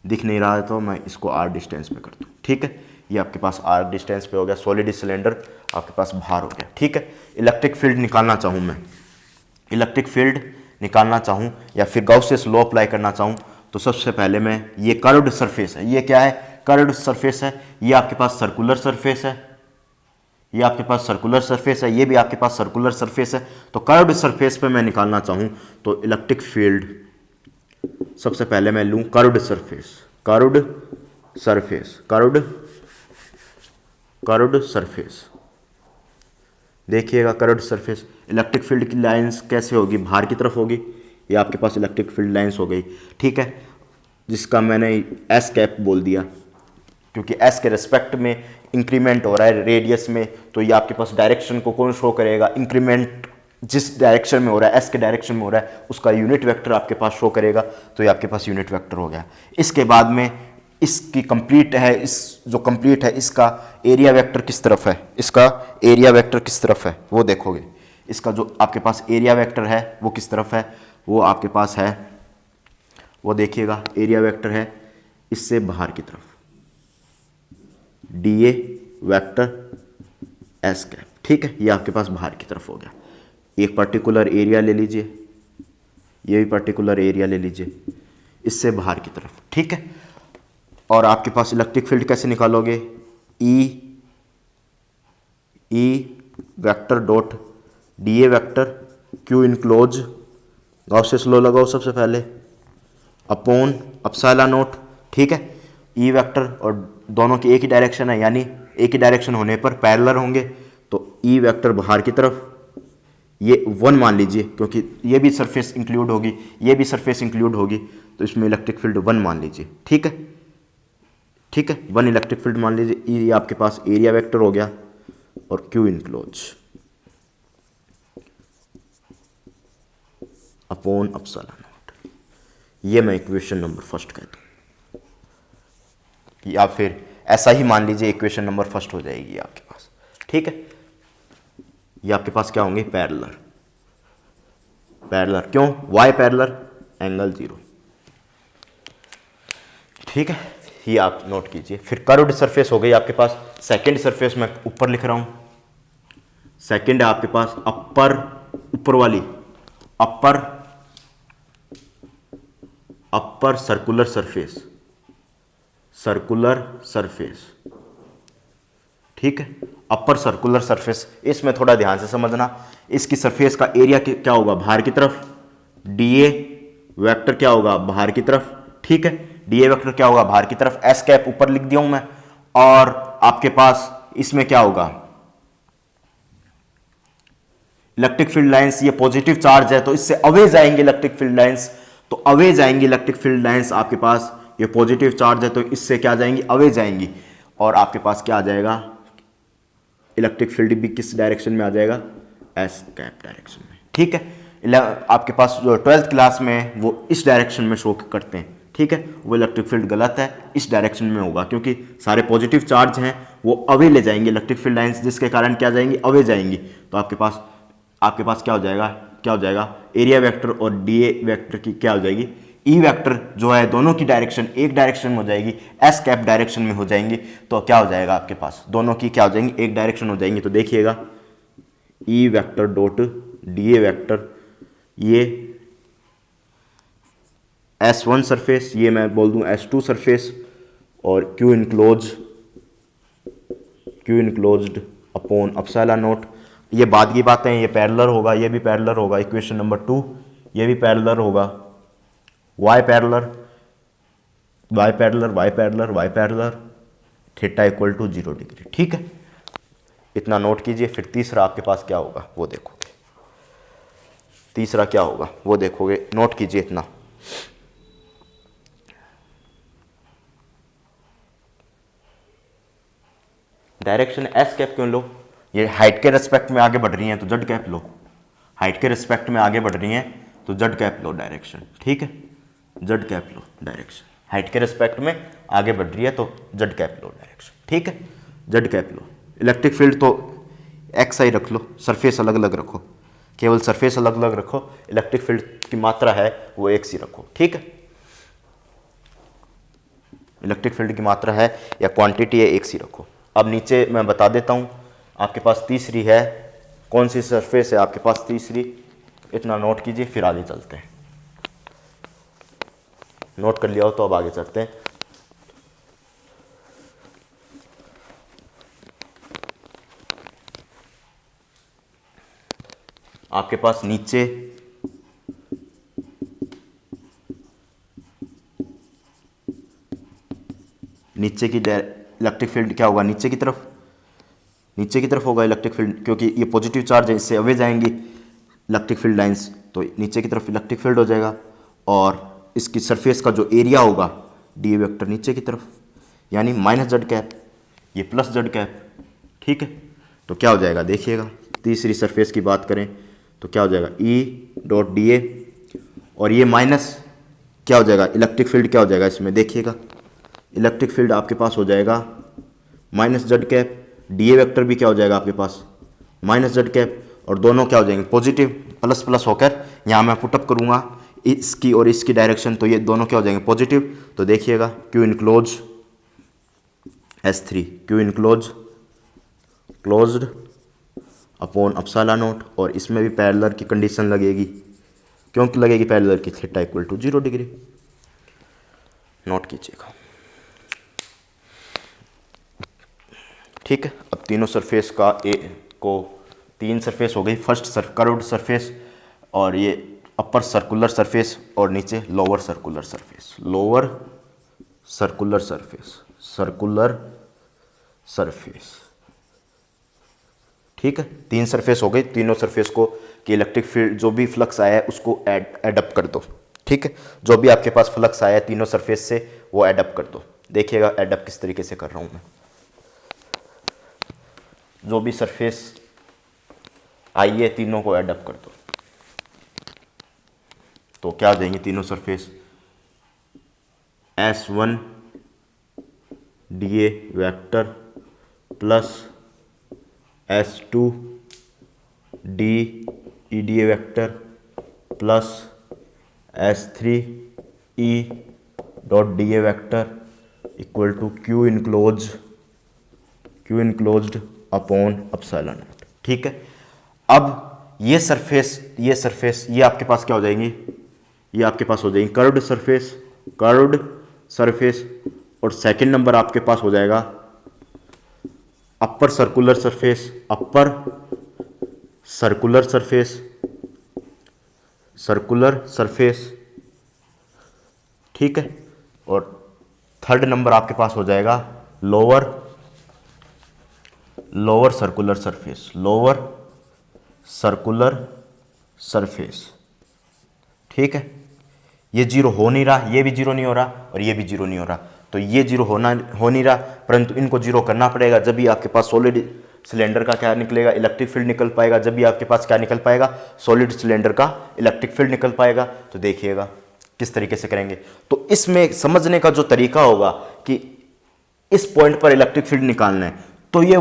दिख नहीं रहा है तो मैं इसको आर डिस्टेंस पे कर दूँ। ठीक है, ये आपके पास आर डिस्टेंस पे हो गया, सॉलिड सिलेंडर आपके पास बाहर हो गया। ठीक है, इलेक्ट्रिक फील्ड निकालना चाहूँ मैं, इलेक्ट्रिक फील्ड निकालना चाहूँ या फिर गाउसियस लॉ अप्लाई करना चाहूँ, तो सबसे पहले मैं, ये कर्व्ड सरफेस है, ये क्या है, कर्व्ड सरफेस है, ये आपके पास सर्कुलर सरफेस है, ये आपके पास सर्कुलर सरफेस है, ये भी आपके पास सर्कुलर सरफेस है। तो कर्व्ड सरफेस पे मैं निकालना चाहूँ तो इलेक्ट्रिक फील्ड, सबसे पहले मैं लूँ curved surface, curved surface, curved surface. देखिएगा कर्व्ड सरफेस, इलेक्ट्रिक फील्ड की लाइंस कैसे होगी, बाहर की तरफ होगी। ये आपके पास इलेक्ट्रिक फील्ड लाइंस हो गई, ठीक है, जिसका मैंने एस कैप बोल दिया क्योंकि एस के रिस्पेक्ट में इंक्रीमेंट हो रहा है रेडियस में। तो ये आपके पास डायरेक्शन को कौन शो करेगा, इंक्रीमेंट जिस डायरेक्शन में हो रहा है, एस के डायरेक्शन में हो रहा है, उसका यूनिट वेक्टर आपके पास शो करेगा। तो ये आपके पास यूनिट वेक्टर हो गया। इसके बाद में इसकी कंप्लीट है, इस जो कंप्लीट है इसका एरिया वेक्टर किस तरफ है, इसका एरिया वेक्टर किस तरफ है वो देखोगे। इसका जो आपके पास एरिया वेक्टर है वो किस तरफ है, वो आपके पास है, वो देखिएगा एरिया वेक्टर है इससे बाहर की तरफ, D A vector S cap, ठीक है, ये आपके पास बाहर की तरफ हो गया। एक पर्टिकुलर एरिया ले लीजिए, ये भी पर्टिकुलर एरिया ले लीजिए, इससे बाहर की तरफ, ठीक है। और आपके पास इलेक्ट्रिक फील्ड कैसे निकालोगे, E vector dot d A vector Q enclose, Gauss's law लगाओ सबसे पहले, अपॉन एप्सिलॉन नॉट, ठीक है। ई वेक्टर और दोनों की एक ही डायरेक्शन है, यानी एक ही डायरेक्शन होने पर पैरेलल होंगे। तो ई वेक्टर बाहर की तरफ, ये 1 मान लीजिए क्योंकि ये भी सरफेस इंक्लूड होगी, ये भी सरफेस इंक्लूड होगी, तो इसमें इलेक्ट्रिक फील्ड 1 मान लीजिए, ठीक है, ठीक है, 1 इलेक्ट्रिक फील्ड मान लीजिए। ई आपके पास एरिया वेक्टर हो गया और Q enclose upon epsilon not, ये मैं इक्वेशन नंबर फर्स्ट कहता हूँ, या फिर ऐसा ही मान लीजिए इक्वेशन नंबर फर्स्ट हो जाएगी आपके पास, ठीक है। ये आपके पास क्या होंगे, पैरेलल, पैरेलल क्यों, वाई पैरेलल एंगल 0, ठीक है, ये आप नोट कीजिए। फिर कर्व्ड सरफेस हो गई आपके पास। सेकंड सरफेस मैं ऊपर लिख रहा हूं, सेकंड है आपके पास अपर, ऊपर वाली अपर सर्कुलर सरफेस, सर्कुलर सरफेस, ठीक है, अपर सर्कुलर सरफेस। इसमें थोड़ा ध्यान से समझना, इसकी सरफेस का एरिया क्या होगा, बाहर की तरफ, डी ए वेक्टर क्या होगा, बाहर की तरफ, ठीक है, डी ए वेक्टर क्या होगा, बाहर की तरफ, एस कैप ऊपर लिख दिया हूं मैं। और आपके पास इसमें क्या होगा, इलेक्ट्रिक फील्ड लाइंस, ये पॉजिटिव चार्ज है तो इससे अवे जाएंगे इलेक्ट्रिक फील्ड लाइंस, तो अवे जाएंगी इलेक्ट्रिक फील्ड लाइंस आपके पास, ये पॉजिटिव चार्ज है तो इससे क्या जाएंगी, अवे जाएंगी। और आपके पास क्या आ जाएगा, इलेक्ट्रिक फील्ड भी किस डायरेक्शन में आ जाएगा, एस कैप डायरेक्शन में, ठीक है। आपके पास जो 12th क्लास में वो इस डायरेक्शन में शो करते हैं, ठीक है, वो इलेक्ट्रिक फील्ड गलत है, इस डायरेक्शन में होगा क्योंकि सारे पॉजिटिव चार्ज हैं वो अवे ले जाएंगे इलेक्ट्रिक फील्ड लाइंस, जिसके कारण क्या जाएंगी, अवे जाएंगी। तो आपके पास क्या हो जाएगा, एरिया वेक्टर और डी ए वेक्टर की क्या हो जाएगी, ई वेक्टर जो है दोनों की डायरेक्शन एक डायरेक्शन में हो जाएगी, एस कैप डायरेक्शन में हो जाएंगी। तो क्या हो जाएगा आपके पास, दोनों की क्या हो जाएंगी, एक डायरेक्शन हो जाएंगी। तो देखिएगा ई वेक्टर डॉट डी ए वेक्टर, ये S1 सरफेस, ये मैं बोल दूं S2 सरफेस, और Q enclosed upon epsilon not. ये बाद की बातें हैं, ये पैरेलल होगा, ये भी पैरेलल होगा, इक्वेशन नंबर 2, ये भी पैरेलल होगा, why parallel why parallel why parallel why parallel, theta equal to 0 degree, ठीक है, इतना नोट कीजिए। फिर तीसरा आपके पास क्या होगा वो देखोगे, तीसरा क्या होगा वो देखोगे, नोट कीजिए इतना। डायरेक्शन एस कैप क्यों लो, ये हाइट के रिस्पेक्ट में आगे बढ़ रही हैं तो जेड कैप लो, हाइट के रिस्पेक्ट में आगे बढ़ रही हैं तो जेड कैप लो डायरेक्शन, ठीक है, जेड कैप लो डायरेक्शन, हाइट के रिस्पेक्ट में आगे बढ़ रही है तो जेड कैप लो डायरेक्शन, ठीक है, जेड कैप लो। इलेक्ट्रिक फील्ड तो एक्स आई रख लो, सरफेस अलग अलग रखो, केवल सरफेस अलग अलग रखो, इलेक्ट्रिक फील्ड की मात्रा है वो एक सी रखो, ठीक है, इलेक्ट्रिक फील्ड की मात्रा है या क्वांटिटी है एक सी रखो। अब नीचे मैं बता देता हूँ, आपके पास तीसरी है, कौन सी सरफेस है आपके पास तीसरी, इतना नोट कीजिए, फिर आगे चलते हैं। नोट कर लिया हो तो अब आगे चलते हैं। आपके पास नीचे की इलेक्ट्रिक फील्ड क्या होगा, नीचे की तरफ होगा इलेक्ट्रिक फील्ड, क्योंकि ये पॉजिटिव चार्ज है, इससे अवे जाएंगी इलेक्ट्रिक फील्ड लाइंस, तो नीचे की तरफ इलेक्ट्रिक फील्ड हो जाएगा। और इसकी सरफेस का जो एरिया होगा डी वेक्टर नीचे की तरफ, यानी माइनस जेड कैप, ये प्लस जेड कैप। ठीक है, तो क्या हो जाएगा देखिएगा, तीसरी सरफेस की बात करें तो क्या हो जाएगा ई डॉट डी ए, और ये माइनस क्या हो जाएगा इलेक्ट्रिक फील्ड, क्या हो जाएगा इसमें देखिएगा, इलेक्ट्रिक फील्ड आपके पास हो जाएगा minus Z cap, D A vector भी क्या हो जाएगा आपके पास माइनस जेड कैप, और दोनों क्या हो जाएंगे पॉजिटिव, प्लस प्लस होकर यहाँ मैं पुटअप करूँगा इसकी और इसकी डायरेक्शन, तो ये दोनों क्या हो जाएंगे पॉजिटिव। तो देखिएगा Q enclose S3, Q enclose closed upon epsilon not, और इसमें भी पैरेलल की कंडीशन लगेगी, क्योंकि लगेगी पैरेलल की theta equal to 0 degree, note कीजिएगा। ठीक है, अब तीनों सरफेस का तीन सरफेस हो गई, फर्स्ट कर्व्ड सरफेस, और ये अपर सर्कुलर सरफेस, और नीचे lower circular surface, circular surface. ठीक है, तीन सरफेस हो गई, तीनों सरफेस को कि इलेक्ट्रिक फील्ड जो भी फ्लक्स आया है उसको एडअप कर दो। ठीक है, जो भी आपके पास फ्लक्स आया है तीनों सरफेस से वो एडअप कर दो। देखिएगा एडअप किस तरीके से कर रहा हूं मैं, जो भी सरफेस आई है तीनों को एडअप कर दो, तो क्या देंगे तीनों surface S1 DA vector plus S2 DA vector plus S3 E dot DA vector equal to Q enclosed upon epsilon nought. ठीक है, अब ये सरफेस ये आपके पास क्या हो जाएंगी, ये आपके पास हो जाएंगी कर्व्ड सरफेस, और सेकंड नंबर आपके पास हो जाएगा अपर सर्कुलर सरफेस। ठीक है, और थर्ड नंबर आपके पास हो जाएगा लोअर सर्कुलर सरफेस। ठीक है, ये जीरो हो नहीं रहा, ये भी जीरो नहीं हो रहा, और ये भी जीरो नहीं हो रहा, तो ये जीरो हो नहीं रहा, परंतु इनको जीरो करना पड़ेगा, जब भी आपके पास सॉलिड सिलेंडर का क्या निकलेगा इलेक्ट्रिक फील्ड निकल पाएगा, जब भी आपके पास क्या निकल पाएगा सॉलिड सिलेंडर का इलेक्ट्रिक फील्ड निकल पाएगा। तो देखिएगा किस तरीके से करेंगे, तो इसमें समझने का जो तरीका होगा कि इस पॉइंट पर इलेक्ट्रिक फील्ड निकालना है, तो ये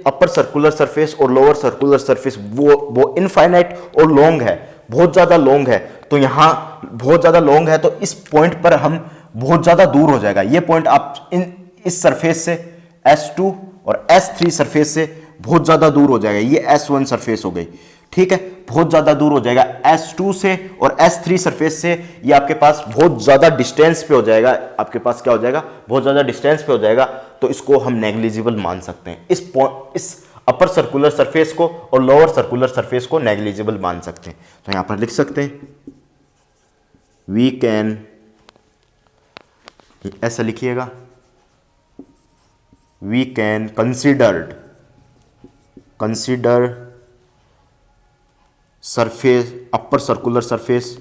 अपर सर्कुलर सरफेस और लोअर सर्कुलर सरफेस वो इनफाइनाइट और लॉन्ग है, बहुत ज़्यादा लॉन्ग है, तो यहाँ बहुत ज़्यादा लॉन्ग है, तो इस पॉइंट पर हम बहुत ज़्यादा दूर हो जाएगा ये पॉइंट, आप इस सरफेस से S2 और S3 सरफेस से बहुत ज़्यादा दूर हो जाएगा, ये S1 सरफेस हो गई। ठीक है, बहुत ज़्यादा दूर हो जाएगा S2 से और S3 सरफेस से, ये आपके पास बहुत ज़्यादा डिस्टेंस पे हो जाएगा, आपके पास क्या हो जाएगा बहुत ज़्यादा डिस्टेंस पे हो जाएगा, तो इसको हम नेग्लिजिबल मान सकते हैं, इस अपर सर्कुलर सरफेस को और लोअर सर्कुलर सरफेस को नेग्लिजिबल मान सकते हैं। तो यहां पर लिख सकते हैं वी कैन, ऐसा लिखिएगा, we can consider surface upper circular surface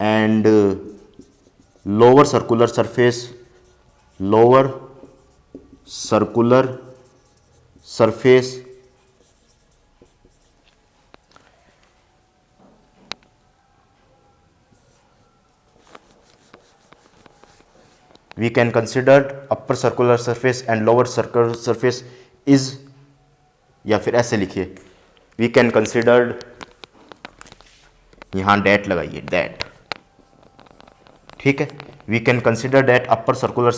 and lower circular surface we can consider upper circular surface and lower circular surface is, या फिर ऐसे लिखिए we can consider, यहां डेट लगाइए डेट। ठीक है, we can consider that upper circular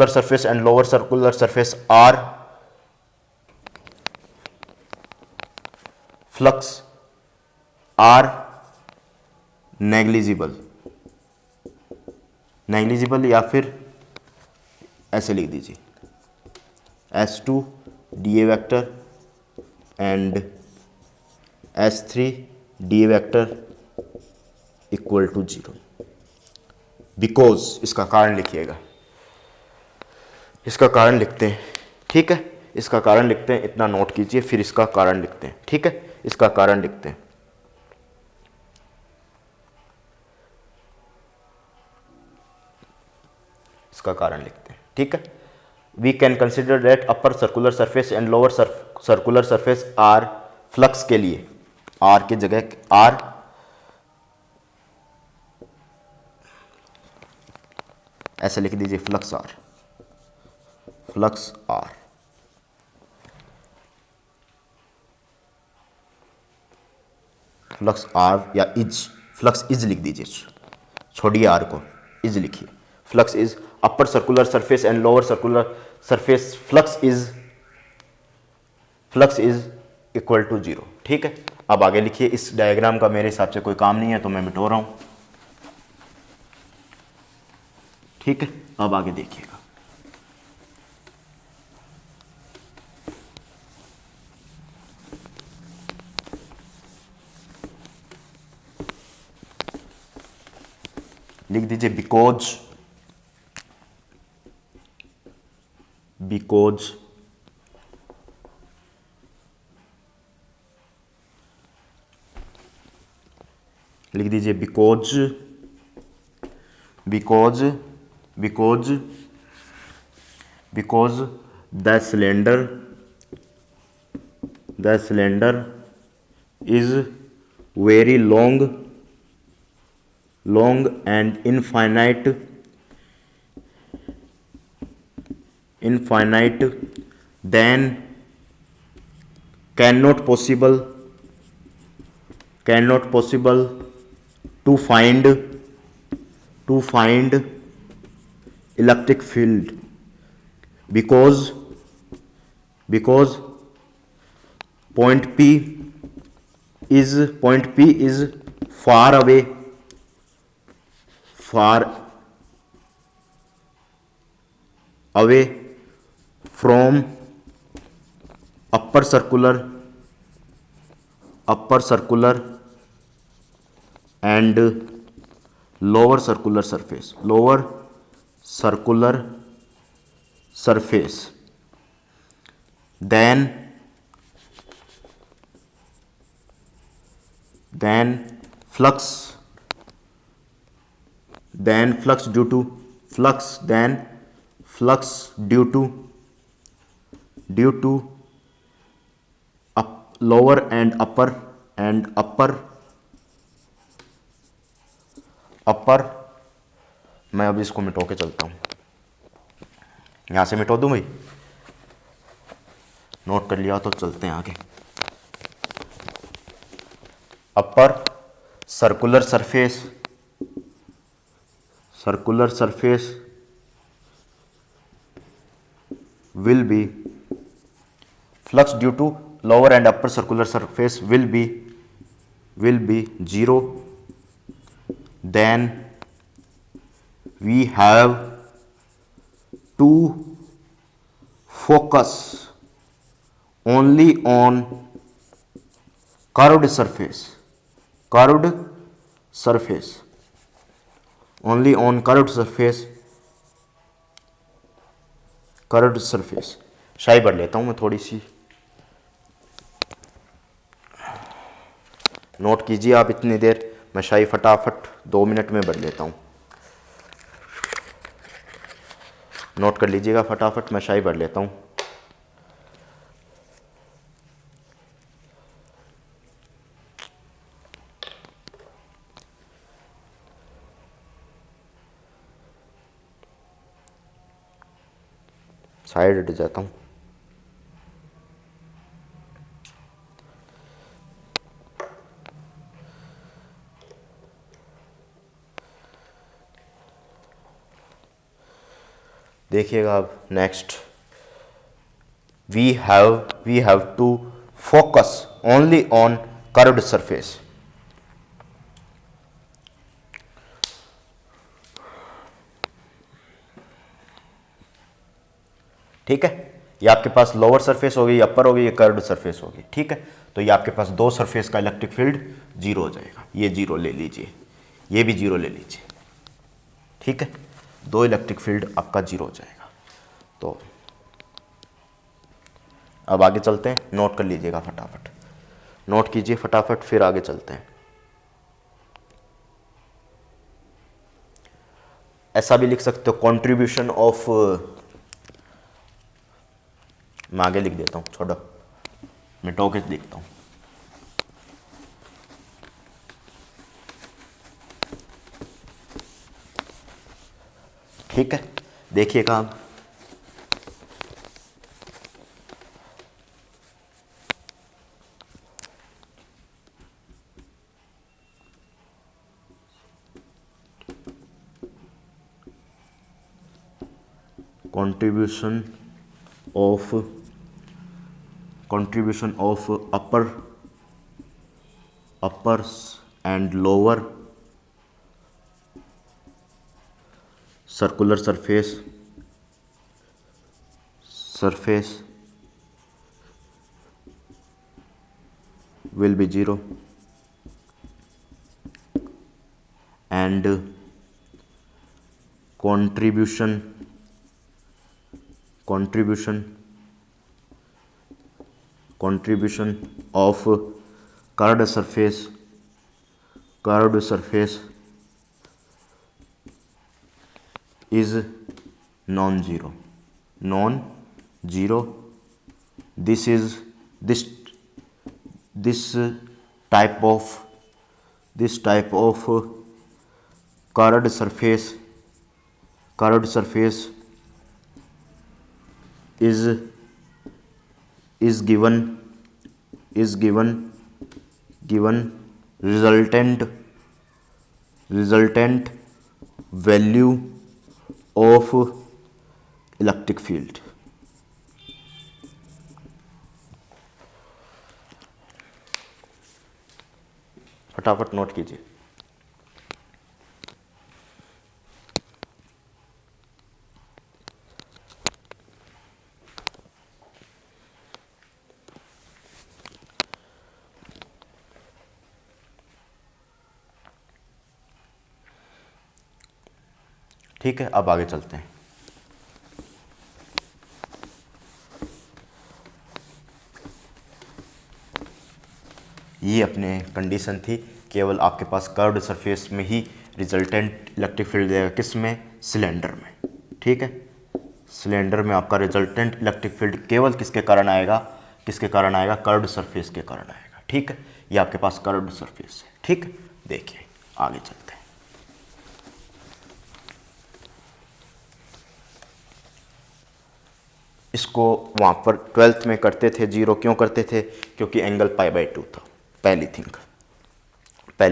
surface and lower circular surface are flux are negligible या फिर ऐसे लिख दीजिए S2 dA vector and S3 dA vector equal to 0। Because इसका कारण लिखिएगा, इसका कारण लिखते हैं, ठीक है, इसका कारण लिखते हैं, इतना नोट कीजिए, फिर इसका कारण लिखते हैं, ठीक है, इसका कारण लिखते हैं। इसका कारण लिखते हैं, ठीक है। We can consider that upper circular surface and lower circular surface are, flux के लिए आर की जगह आर ऐसे लिख दीजिए, flux are, flux are, flux are या इज, फ्लक्स इज लिख दीजिए, छोड़िए आर को, इज लिखिए। Flux is upper circular surface and lower circular surface, flux is equal to 0, ठीक है। अब आगे लिखिए। इस डायग्राम का मेरे हिसाब से कोई काम नहीं है तो मैं मिटो रहा हूं, ठीक है। अब आगे देखिएगा, लिख दीजिए बिकॉज लिख दीजिए because the cylinder is very long and infinite, then cannot possible to find electric field because point P is far away from upper circular and lower circular surface, then flux due to lower and upper, मैं अब इसको मिटो के चलता हूँ, यहाँ से मिटो दूँ भाई, नोट कर लिया तो चलते हैं आगे। Upper circular surface will be flux due to lower and upper circular surface will be 0, then we have to focus only on curved surface, only on curved surface। शाही भर लेता हूं मैं थोड़ी सी, नोट कीजिए आप इतनी देर, मैं शाही फटाफट 2 मिनट में भर लेता हूं, नोट कर लीजिएगा फटाफट, मैं शाही भर लेता हूं। साइड हट जाता हूँ। देखिएगा अब next, we have to focus only on curved surface. ठीक है। ये आपके पास लोअर सरफेस होगी, अपर होगी, ये कर्व्ड सरफेस होगी। ठीक है, तो ये आपके पास दो सरफेस का इलेक्ट्रिक फील्ड जीरो हो जाएगा। ये जीरो ले लीजिए, ये भी जीरो ले लीजिए। ठीक है, दो इलेक्ट्रिक फील्ड आपका जीरो हो जाएगा। तो अब आगे चलते हैं, नोट कर लीजिएगा फटाफट, नोट कीजिए फटाफट, फिर आगे चलते हैं। ऐसा भी लिख सकते हो, कंट्रीब्यूशन ऑफ, मैं आगे लिख देता हूँ, छोड़ो मिटो के लिखता हूँ। ठीक है, देखिएगा आप, contribution of uppers and lower circular surface will be zero, and contribution of curved surface is non-zero. This type of curved surface is given resultant value of electric field. फटाफट नोट कीजिए। ठीक है, अब आगे चलते हैं। ये अपने कंडीशन थी, केवल आपके पास कर्व्ड सरफेस में ही रिजल्टेंट इलेक्ट्रिक फील्ड देगा, किस में, सिलेंडर में। ठीक है, सिलेंडर में आपका रिजल्टेंट इलेक्ट्रिक फील्ड केवल किसके कारण आएगा, कर्व्ड सरफेस के कारण आएगा। ठीक है, ये आपके पास कर्व्ड सरफेस है। ठीक है, देखिए आगे चलते हैं। इसको वहाँ पर 12th में करते थे जीरो, क्यों करते थे, क्योंकि एंगल π/2 था। पहली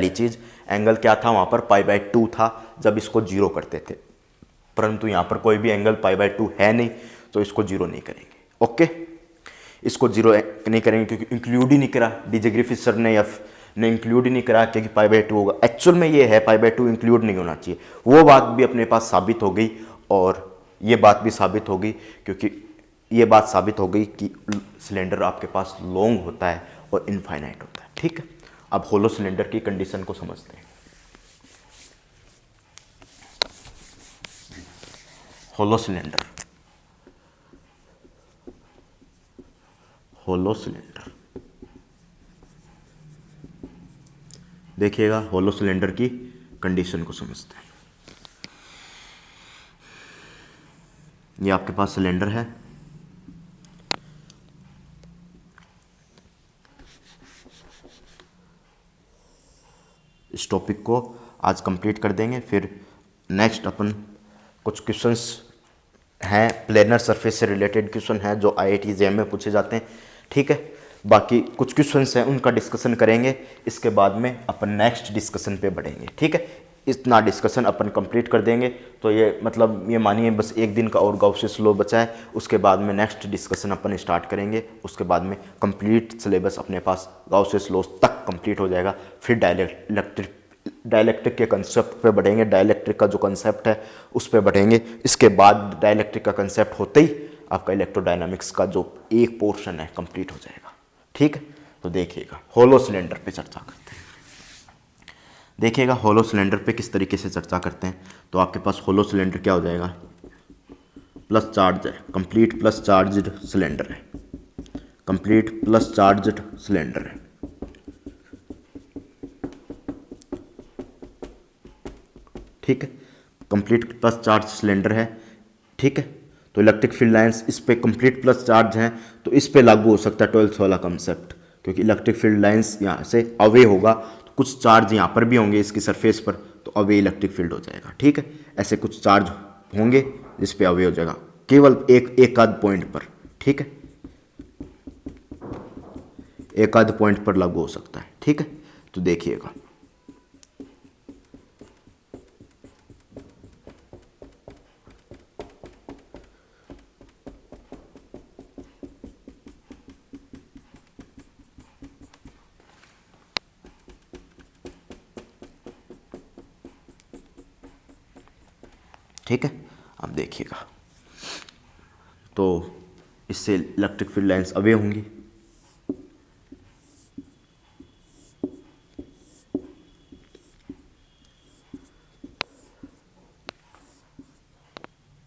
चीज़ एंगल क्या था वहाँ पर, π/2 था जब इसको जीरो करते थे, परंतु यहाँ पर कोई भी एंगल π/2 है नहीं, तो इसको जीरो नहीं करेंगे। ओके, इसको जीरो नहीं करेंगे क्योंकि इंक्लूड ही नहीं करा, डीजे ग्रिफिथ सर ने इंक्लूड ही नहीं करा क्योंकि π/2 होगा। एक्चुअल में ये है π/2 इंक्लूड नहीं होना चाहिए। वो बात भी अपने पास साबित हो गई, और ये बात भी साबित हो गई, क्योंकि ये बात साबित हो गई कि सिलेंडर आपके पास लॉन्ग होता है और इनफाइनाइट होता है। ठीक है, अब होलो सिलेंडर की कंडीशन को समझते हैं। होलो सिलेंडर देखिएगा, होलो सिलेंडर की कंडीशन को समझते हैं। ये आपके पास सिलेंडर है, इस टॉपिक को आज कंप्लीट कर देंगे। फिर नेक्स्ट अपन कुछ क्वेश्चंस हैं, प्लेनर सरफेस से रिलेटेड क्वेश्चन हैं जो IIT JEM में पूछे जाते हैं। ठीक है, बाकी कुछ क्वेश्चंस हैं उनका डिस्कशन करेंगे, इसके बाद में अपन नेक्स्ट डिस्कशन पे बढ़ेंगे। ठीक है, इतना डिस्कशन अपन कंप्लीट कर देंगे तो ये मतलब ये मानिए बस एक दिन का और गॉसेस लॉ बचा है, उसके बाद में नेक्स्ट डिस्कशन अपन स्टार्ट करेंगे। उसके बाद में कंप्लीट सिलेबस अपने पास गॉसेस लॉ तक कंप्लीट हो जाएगा। फिर डाइलेक्ट्रिक के कंसेप्ट पे बढ़ेंगे, डाइलेक्ट्रिक का जो कंसेप्ट है उस पे बढ़ेंगे। इसके बाद डाइलेक्ट्रिक का कंसेप्ट होते ही आपका इलेक्ट्रोडायनामिक्स का जो एक पोर्शन है कंप्लीट हो जाएगा। ठीक है, तो देखिएगा होलो सिलेंडर पे चर्चा करते हैं। देखिएगा होलो सिलेंडर पे किस तरीके से चर्चा करते हैं। तो आपके पास होलो सिलेंडर क्या हो जाएगा, प्लस चार्ज है, कंप्लीट प्लस चार्ज्ड सिलेंडर है, कंप्लीट प्लस चार्ज्ड सिलेंडर है। ठीक है, कंप्लीट प्लस चार्ज सिलेंडर है। ठीक है, तो इलेक्ट्रिक फील्ड लाइंस इस पे कंप्लीट प्लस चार्ज हैं, तो इस पे लागू हो सकता है 12th वाला कंसेप्ट, क्योंकि इलेक्ट्रिक फील्ड लाइंस यहाँ से अवे होगा, तो कुछ चार्ज यहाँ पर भी होंगे इसकी सरफेस पर, तो अवे इलेक्ट्रिक फील्ड हो जाएगा। ठीक है, ऐसे कुछ चार्ज होंगे जिस पे अवे हो जाएगा केवल एक आध पॉइंट पर। ठीक है, एक आध पॉइंट पर लागू हो सकता है। ठीक है, तो देखिएगा ठीक है, अब देखिएगा तो इससे इलेक्ट्रिक फील्ड लाइंस अवे होंगी।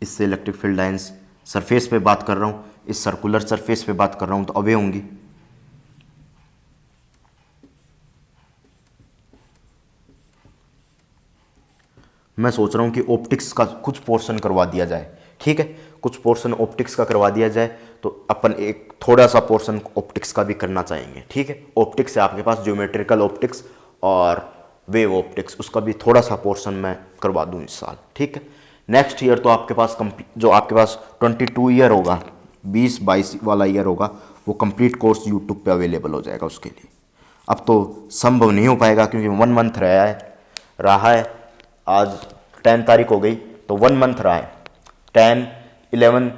इससे इलेक्ट्रिक फील्ड लाइंस सरफेस पे बात कर रहा हूँ, इस सर्कुलर सरफेस पे बात कर रहा हूँ, तो अवे होंगी। मैं सोच रहा हूँ कि ऑप्टिक्स का कुछ पोर्शन करवा दिया जाए। ठीक है, कुछ पोर्शन ऑप्टिक्स का करवा दिया जाए, तो अपन एक थोड़ा सा पोर्शन ऑप्टिक्स का भी करना चाहेंगे। ठीक है, ऑप्टिक्स है आपके पास ज्योमेट्रिकल ऑप्टिक्स और वेव ऑप्टिक्स, उसका भी थोड़ा सा पोर्शन मैं करवा दूँ इस साल। ठीक है, नेक्स्ट ईयर तो आपके पास जो आपके पास 22 ईयर होगा, 20-22 वाला ईयर होगा, वो कंप्लीट कोर्स यूट्यूब पे अवेलेबल हो जाएगा उसके लिए। अब तो संभव नहीं हो पाएगा क्योंकि 1 मंथ रहा है, आज 10 तारीख हो गई, तो 1 मंथ रहा है, 10, 11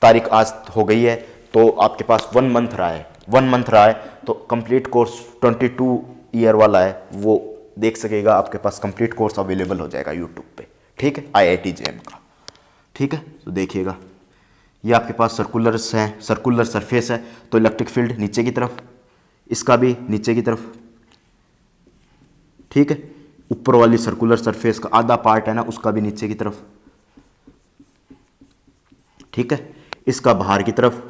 तारीख आज हो गई है, तो आपके पास 1 मंथ रहा है। 1 मंथ रहा है तो कंप्लीट कोर्स 22 ईयर वाला है, वो देख सकेगा, आपके पास कंप्लीट कोर्स अवेलेबल हो जाएगा यूट्यूब पे। ठीक है, IIT JM का। ठीक है, तो देखिएगा ये आपके पास सर्कुलर्स हैं, सर्कुलर सरफेस है, तो इलेक्ट्रिक फील्ड नीचे की तरफ, इसका भी नीचे की तरफ। ठीक है, ऊपर वाली सर्कुलर सरफेस का आधा पार्ट है ना, उसका भी नीचे की तरफ। ठीक है, इसका बाहर की तरफ,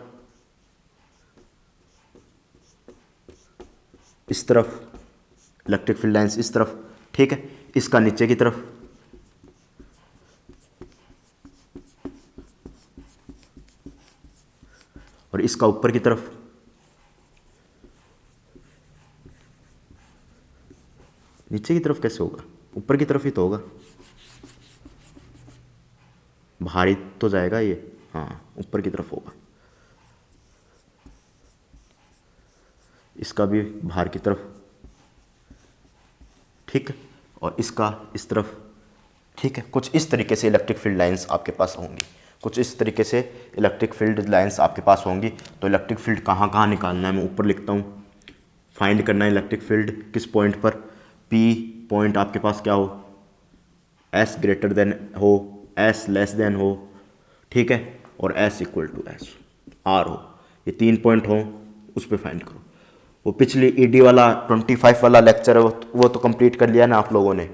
इस तरफ इलेक्ट्रिक फील्ड लाइंस इस तरफ। ठीक है, इसका नीचे की तरफ, और इसका ऊपर की तरफ। नीचे की तरफ कैसे होगा, ऊपर की तरफ ही तो होगा, बाहर ही तो जाएगा ये। हाँ, ऊपर की तरफ होगा, इसका भी बाहर की तरफ। ठीक है, और इसका इस तरफ। ठीक है, कुछ इस तरीके से इलेक्ट्रिक फील्ड लाइंस आपके पास होंगी, कुछ इस तरीके से इलेक्ट्रिक फील्ड लाइंस आपके पास होंगी। तो इलेक्ट्रिक फील्ड कहाँ कहाँ निकालना है, मैं ऊपर लिखता हूँ। फाइंड करना है इलेक्ट्रिक फील्ड किस पॉइंट पर, P पॉइंट आपके पास क्या हो, S ग्रेटर देन हो, S लेस देन हो। ठीक है, और S equal to S R हो, ये 3 पॉइंट हो, उस पर फाइंड करो। वो पिछली ED वाला 25 वाला लेक्चर है, वो तो कंप्लीट कर लिया ना आप लोगों ने,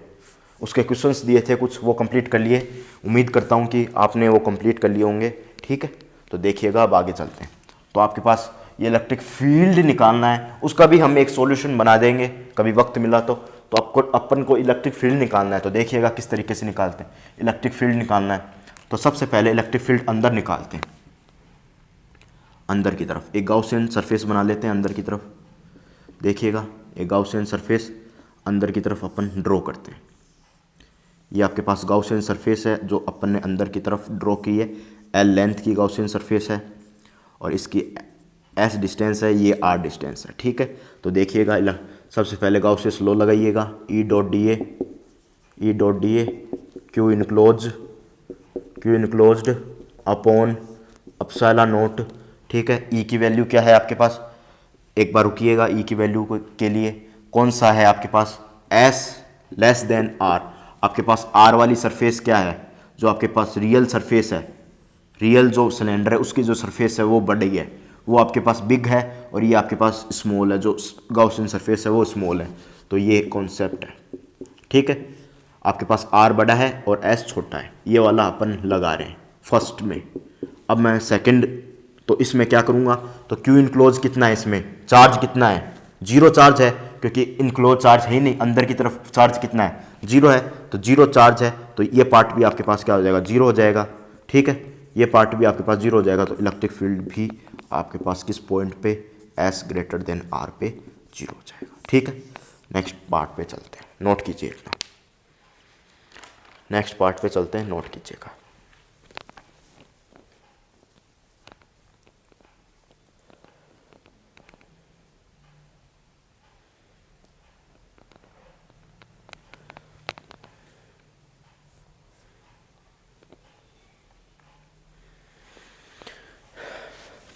उसके क्वेश्चंस दिए थे कुछ, वो कंप्लीट कर लिए। उम्मीद करता हूँ कि आपने वो कंप्लीट कर लिए होंगे। ठीक है, तो देखिएगा अब आगे चलते हैं। तो आपके पास ये इलेक्ट्रिक फील्ड निकालना है, उसका भी हम एक सॉल्यूशन बना देंगे कभी वक्त मिला तो आपको, अपन को इलेक्ट्रिक फील्ड निकालना है। तो देखिएगा किस तरीके से निकालते हैं। इलेक्ट्रिक फील्ड निकालना है तो सबसे पहले इलेक्ट्रिक फील्ड अंदर निकालते हैं, अंदर की तरफ एक गाउसियन सरफेस बना लेते हैं अंदर की तरफ। देखिएगा एक गाउसियन सरफेस अंदर की तरफ अपन ड्रॉ करते हैं। ये आपके पास गाउसियन सरफेस है जो अपन ने अंदर की तरफ ड्रॉ की है, L लेंथ की गाउसियन सरफेस है, और इसकी S डिस्टेंस है, ये R डिस्टेंस है। ठीक है, तो देखिएगा सबसे पहले गाउसियस लॉ लगाइएगा, E डॉट डी ए Q enclosed upon epsilon nought. ठीक है, E की वैल्यू क्या है आपके पास, एक बार रुकिएगा, E की वैल्यू के लिए कौन सा है आपके पास, S लेस देन R। आपके पास R वाली सरफेस क्या है, जो आपके पास रियल सरफेस है, रियल जो सिलेंडर है उसकी जो सरफेस है वो बड़ी है, वो आपके पास बिग है, और ये आपके पास स्मॉल है, जो गॉसियन सरफेस है वो स्मॉल है। तो ये कॉन्सेप्ट है, ठीक है। आपके पास आर बड़ा है और एस छोटा है, ये वाला अपन लगा रहे हैं फर्स्ट में। अब मैं सेकंड, तो इसमें क्या करूँगा, तो क्यू इनक्लोज कितना है, इसमें चार्ज कितना है, जीरो चार्ज है, क्योंकि इनक्लोज चार्ज है ही नहीं, अंदर की तरफ चार्ज कितना है, जीरो है, तो जीरो चार्ज है, तो ये पार्ट भी आपके पास क्या हो जाएगा, जीरो हो जाएगा, ठीक है। ये पार्ट भी आपके पास जीरो हो जाएगा, तो इलेक्ट्रिक फील्ड भी आपके पास किस पॉइंट पे, एस ग्रेटर देन आर पे जीरो हो जाएगा, ठीक है। नेक्स्ट पार्ट पे चलते हैं, नोट कीजिएगा, नेक्स्ट पार्ट पे चलते हैं, नोट कीजिएगा।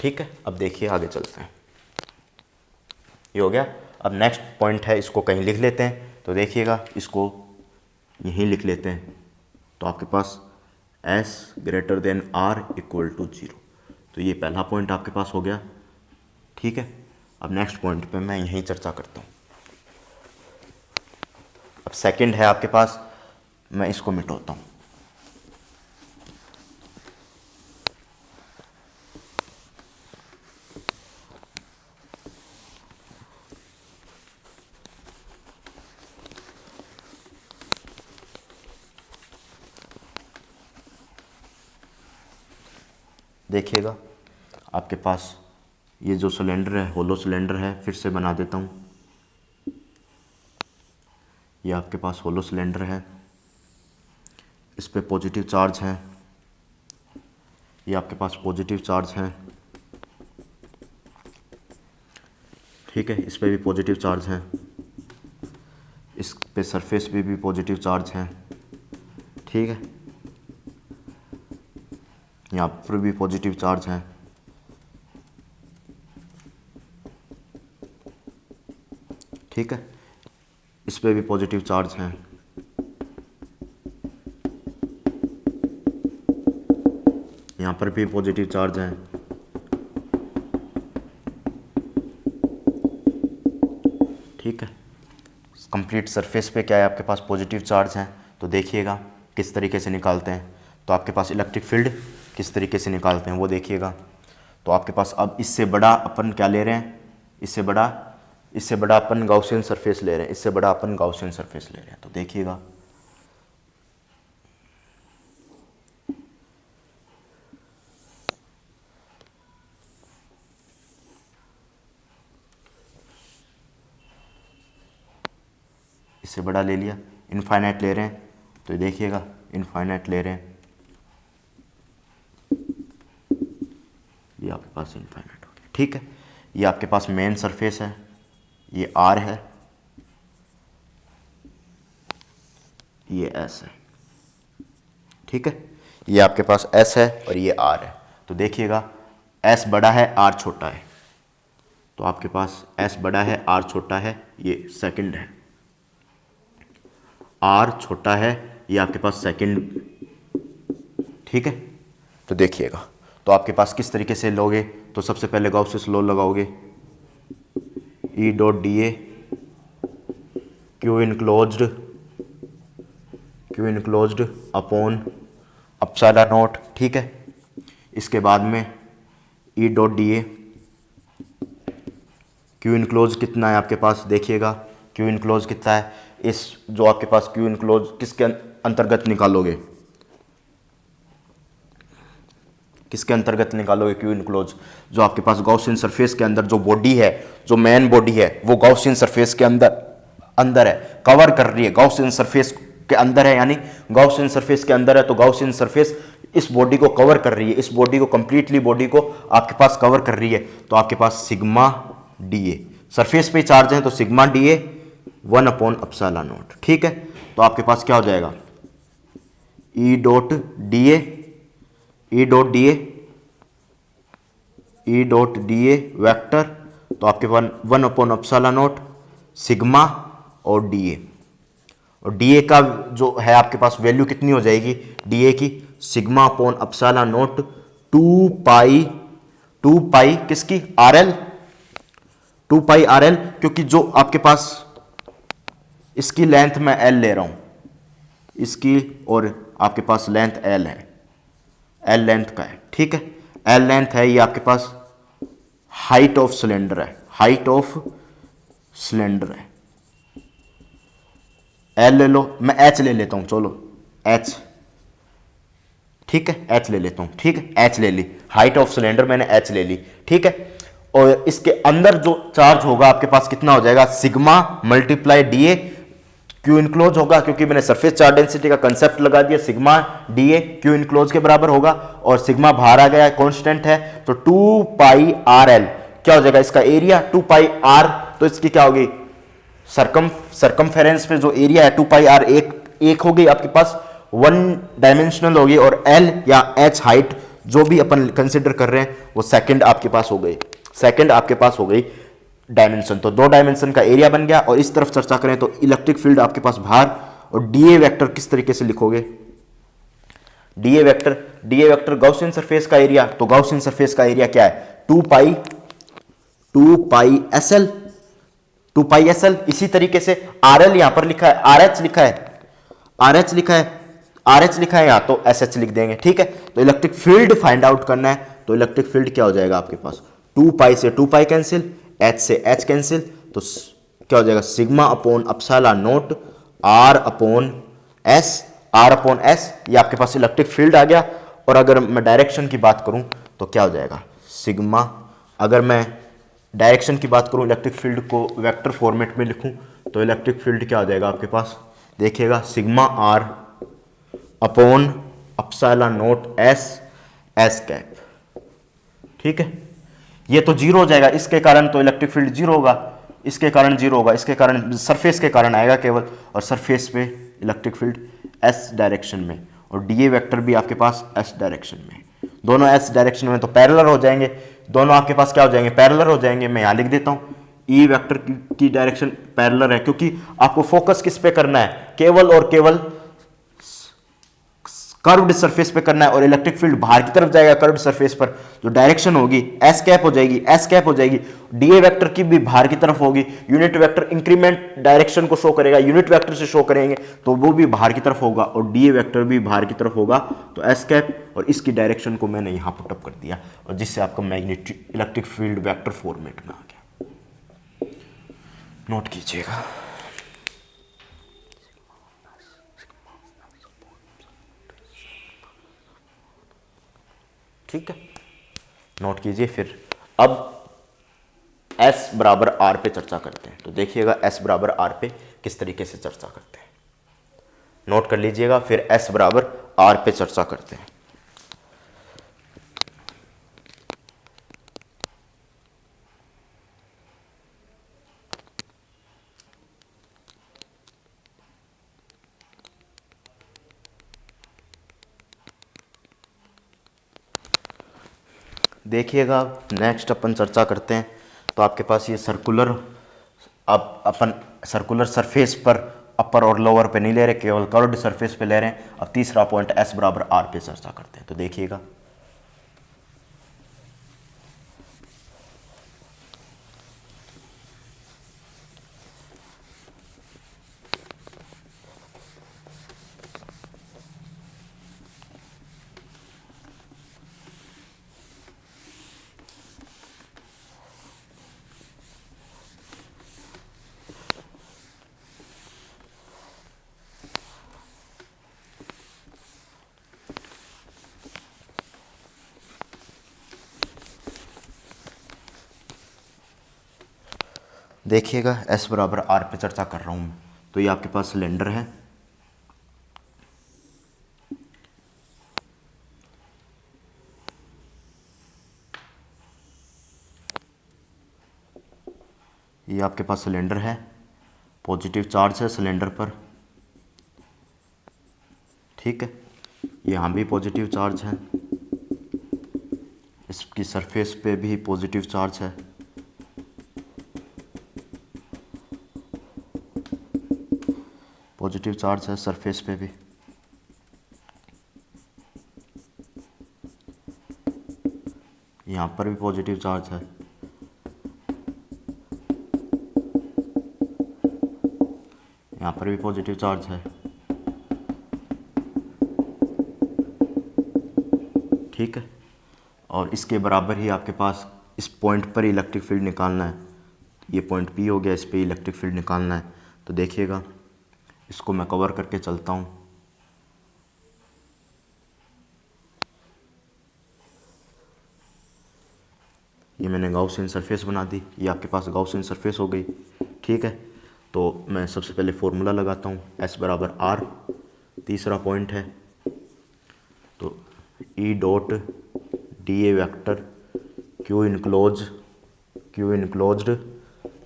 ठीक है, अब देखिए आगे चलते हैं, ये हो गया। अब नेक्स्ट पॉइंट है, इसको कहीं लिख लेते हैं, तो देखिएगा इसको यहीं लिख लेते हैं, तो आपके पास S greater than R equal to zero, तो ये पहला पॉइंट आपके पास हो गया, ठीक है। अब नेक्स्ट पॉइंट पे मैं यहीं चर्चा करता हूँ। अब सेकंड है आपके पास, मैं इसको मिटाता हूँ, देखिएगा आपके पास ये जो सिलेंडर है होलो सिलेंडर है, फिर से बना देता हूँ। ये आपके पास होलो सिलेंडर है, इस पे पॉजिटिव चार्ज है, ये आपके पास पॉजिटिव चार्ज है, ठीक है। इस पे भी पॉजिटिव चार्ज है, इस पे सरफेस पे भी पॉजिटिव चार्ज है, ठीक है। यहाँ पर भी पॉजिटिव चार्ज है, ठीक है। इस पे भी पॉजिटिव चार्ज है, यहाँ पर भी पॉजिटिव चार्ज है, ठीक है। कंप्लीट सरफेस पे क्या है, आपके पास पॉजिटिव चार्ज है। तो देखिएगा किस तरीके से निकालते हैं, तो आपके पास इलेक्ट्रिक फील्ड किस तरीके से निकालते हैं वो देखिएगा। तो आपके पास अब इससे बड़ा अपन क्या ले रहे हैं, इससे बड़ा अपन गाउसियन सरफेस ले रहे हैं, इससे बड़ा अपन गाउसियन सरफेस ले रहे हैं। तो देखिएगा इससे बड़ा ले लिया, इनफाइनाइट ले रहे हैं, तो देखिएगा इनफाइनाइट ले रहे हैं, ये आपके पास इनफाइनाइट हो गया, ठीक है। ये आपके पास मेन सरफेस है, ये R है, ये S है, ठीक है। ये आपके पास S है और ये R है। तो देखिएगा S बड़ा है, R छोटा है, तो आपके पास S बड़ा है, R छोटा है, ये सेकंड है, R छोटा है, ये आपके पास सेकंड, ठीक है। तो देखिएगा, तो आपके पास किस तरीके से लोगे, तो सबसे पहले गाउसियस लॉ लगाओगे, E डॉट डी ए Q enclosed upon epsilon nought, ठीक है। इसके बाद में E डॉट डी ए क्यू इनक्लोज कितना है आपके पास, देखिएगा क्यू इनक्लोज कितना है, इस जो आपके पास क्यू इनक्लोज किसके अंतर्गत निकालोगे, किसके अंतर्गत निकालोगे क्यू इनक्लोज, जो आपके पास गॉसियन सरफेस के अंदर जो बॉडी है, जो मेन बॉडी है वो गॉसियन सरफेस के अंदर है, कवर कर रही है, गॉसियन सरफेस के अंदर है, यानी गॉसियन सरफेस के अंदर है, तो गॉसियन सरफेस इस बॉडी को कवर कर रही है, इस बॉडी को कंप्लीटली बॉडी को आपके पास कवर कर रही है। तो आपके पास सिग्मा डी ए सरफेस पे चार्ज है, तो sigma d A 1 upon epsilon nought, ठीक है। तो आपके पास क्या हो जाएगा, ई डॉट डी ए वेक्टर, तो आपके पास 1 अपॉन एप्सिलॉन नॉट सिग्मा और डी ए, और डी ए का जो है आपके पास वैल्यू कितनी हो जाएगी, डी ए की सिग्मा अपॉन एप्सिलॉन नॉट 2 पाई किसकी, आर एल, 2 पाई RL, क्योंकि जो आपके पास इसकी लेंथ मैं L ले रहा हूं, इसकी और आपके पास लेंथ L है, L लेंथ का है, ठीक है, L लेंथ है, ये आपके पास हाइट ऑफ सिलेंडर है, हाइट ऑफ सिलेंडर है, L ले लो, मैं H ले लेता हूं, चलो H, ठीक है, H ले लेता हूं, ठीक है, H ले ली, हाइट ऑफ सिलेंडर मैंने H ले ली, ठीक है। और इसके अंदर जो चार्ज होगा आपके पास कितना हो जाएगा, sigma multiply D A, Q enclose होगा, क्योंकि मैंने सरफेस चार्ज डेंसिटी का कंसेप्ट लगा दिया, सिग्मा डी ए क्यू इनक्लोज के बराबर होगा, और सिग्मा बाहर आ गया, कांस्टेंट है, तो 2 पाई RL क्या हो जाएगा, इसका एरिया 2 पाई R, तो इसकी क्या होगी, सरकमफेरेंस पे जो एरिया है 2 पाई R एक हो गई आपके पास, 1 डायमेंशनल होगी, और L या H हाइट जो भी अपन कंसिडर कर रहे हैं वो सेकंड आपके पास हो गई, सेकंड आपके पास हो गई डायमेंशन, तो 2 डायमेंशन का एरिया बन गया। और इस तरफ चर्चा करें तो इलेक्ट्रिक फील्ड आपके पास बाहर, और डीए वेक्टर किस तरीके से लिखोगे, डीए वेक्टर गॉसियन सरफेस का एरिया, तो गॉसियन सरफेस का एरिया क्या है, 2 पाई SL, इसी तरीके से RL यहां पर लिखा है, RH लिखा है, RH लिखा है यहां, तो SH लिख देंगे, ठीक है। तो इलेक्ट्रिक फील्ड फाइंड आउट करना है, तो इलेक्ट्रिक फील्ड क्या हो जाएगा आपके पास, 2 पाई से 2 पाई कैंसिल, H से H कैंसिल, तो क्या हो जाएगा, sigma upon epsilon not R upon S, ये आपके पास इलेक्ट्रिक फील्ड आ गया। और अगर मैं डायरेक्शन की बात करूं तो क्या हो जाएगा, सिग्मा, अगर मैं डायरेक्शन की बात करूं, इलेक्ट्रिक फील्ड को वेक्टर फॉर्मेट में लिखूं, तो इलेक्ट्रिक फील्ड क्या हो जाएगा आपके पास, देखिएगा sigma R upon epsilon not S cap, ठीक है। ये तो जीरो हो जाएगा, इसके कारण तो इलेक्ट्रिक फील्ड जीरो होगा, इसके कारण जीरो होगा, इसके कारण सरफेस के कारण आएगा केवल, और सरफेस पे इलेक्ट्रिक फील्ड S डायरेक्शन में, और डीए वेक्टर भी आपके पास S डायरेक्शन में, दोनों S डायरेक्शन में तो पैरेलल हो जाएंगे, दोनों आपके पास क्या हो जाएंगे, पैरेलल हो जाएंगे। मैं यहाँ लिख देता हूँ E वेक्टर की डायरेक्शन पैरेलल है, क्योंकि आपको फोकस किस पे करना है, केवल और केवल कर्व्ड सरफेस पे करना है, और इलेक्ट्रिक फील्ड बाहर की तरफ जाएगा कर्व्ड सरफेस पर, जो डायरेक्शन होगी S कैप हो जाएगी, डीए वेक्टर की भी बाहर की तरफ होगी, यूनिट वेक्टर इंक्रीमेंट डायरेक्शन को शो करेगा, यूनिट वेक्टर से शो करेंगे तो वो भी बाहर की तरफ होगा, और डीए वेक्टर भी बाहर की तरफ होगा, तो S कैप, और इसकी डायरेक्शन को मैंने यहां पुटअप कर दिया, और जिससे आपका magnetic electric field vector format में आ गया, नोट कीजिएगा। ठीक है, नोट कीजिए। फिर अब S बराबर R पे चर्चा करते हैं, तो देखिएगा S बराबर R पे किस तरीके से चर्चा करते हैं, नोट कर लीजिएगा। फिर S बराबर R पे चर्चा करते हैं। देखिएगा नेक्स्ट अपन चर्चा करते हैं, तो आपके पास ये सर्कुलर, अब अपन सर्कुलर सरफेस पर अपर और लोअर पे नहीं ले रहे, केवल कर्व्ड सरफेस पे ले रहे हैं। अब तीसरा पॉइंट S बराबर R पे चर्चा करते हैं, तो देखिएगा देखिएगा S बराबर R पे चर्चा कर रहा हूँ। तो ये आपके पास सिलेंडर है, ये आपके पास सिलेंडर है, पॉजिटिव चार्ज है सिलेंडर पर, ठीक है, यहाँ भी पॉजिटिव चार्ज है, इसकी सरफेस पे भी पॉजिटिव चार्ज है, पॉजिटिव चार्ज है सरफेस पे भी। यहाँ पर भी पॉजिटिव चार्ज है, यहाँ पर भी पॉजिटिव चार्ज है। ठीक है, और इसके बराबर ही आपके पास इस पॉइंट पर इलेक्ट्रिक फील्ड निकालना है। ये पॉइंट पी हो गया, इस पे इलेक्ट्रिक फील्ड निकालना है। तो देखिएगा, इसको मैं कवर करके चलता हूँ। ये मैंने गाउसियन सरफेस बना दी, ये आपके पास गाउसियन सरफेस हो गई। ठीक है, तो मैं सबसे पहले फॉर्मूला लगाता हूँ, S बराबर R, तीसरा पॉइंट है, तो E dot d A vector Q enclosed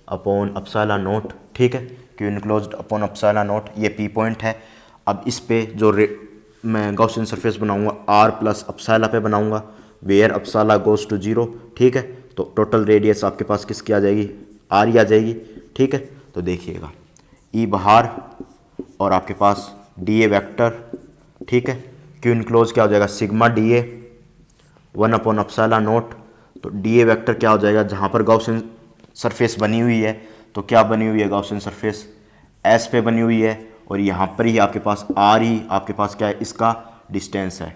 upon epsilon naught. ठीक है, Q enclosed upon epsilon naught, ये P पॉइंट है। अब इस पे जो मैं गाउसियन सरफेस बनाऊंगा R प्लस अपसाइला पे बनाऊंगा, वेयर अपसाइला गोज टू 0। ठीक है, तो टोटल रेडियस आपके पास किसकी आ जाएगी, R ही आ जाएगी। ठीक है, तो देखिएगा, E बाहर और आपके पास डी ए वैक्टर। ठीक है, क्यू इनक्लोज क्या हो जाएगा, sigma d A 1 upon epsilon naught. तो डी ए वैक्टर क्या हो जाएगा, जहाँ पर गाउसियन सरफेस बनी हुई है, तो क्या बनी हुई है गाउसियन सरफेस, एस पे बनी हुई है, और यहाँ पर ही आपके पास आर ही आपके पास क्या है, इसका डिस्टेंस है।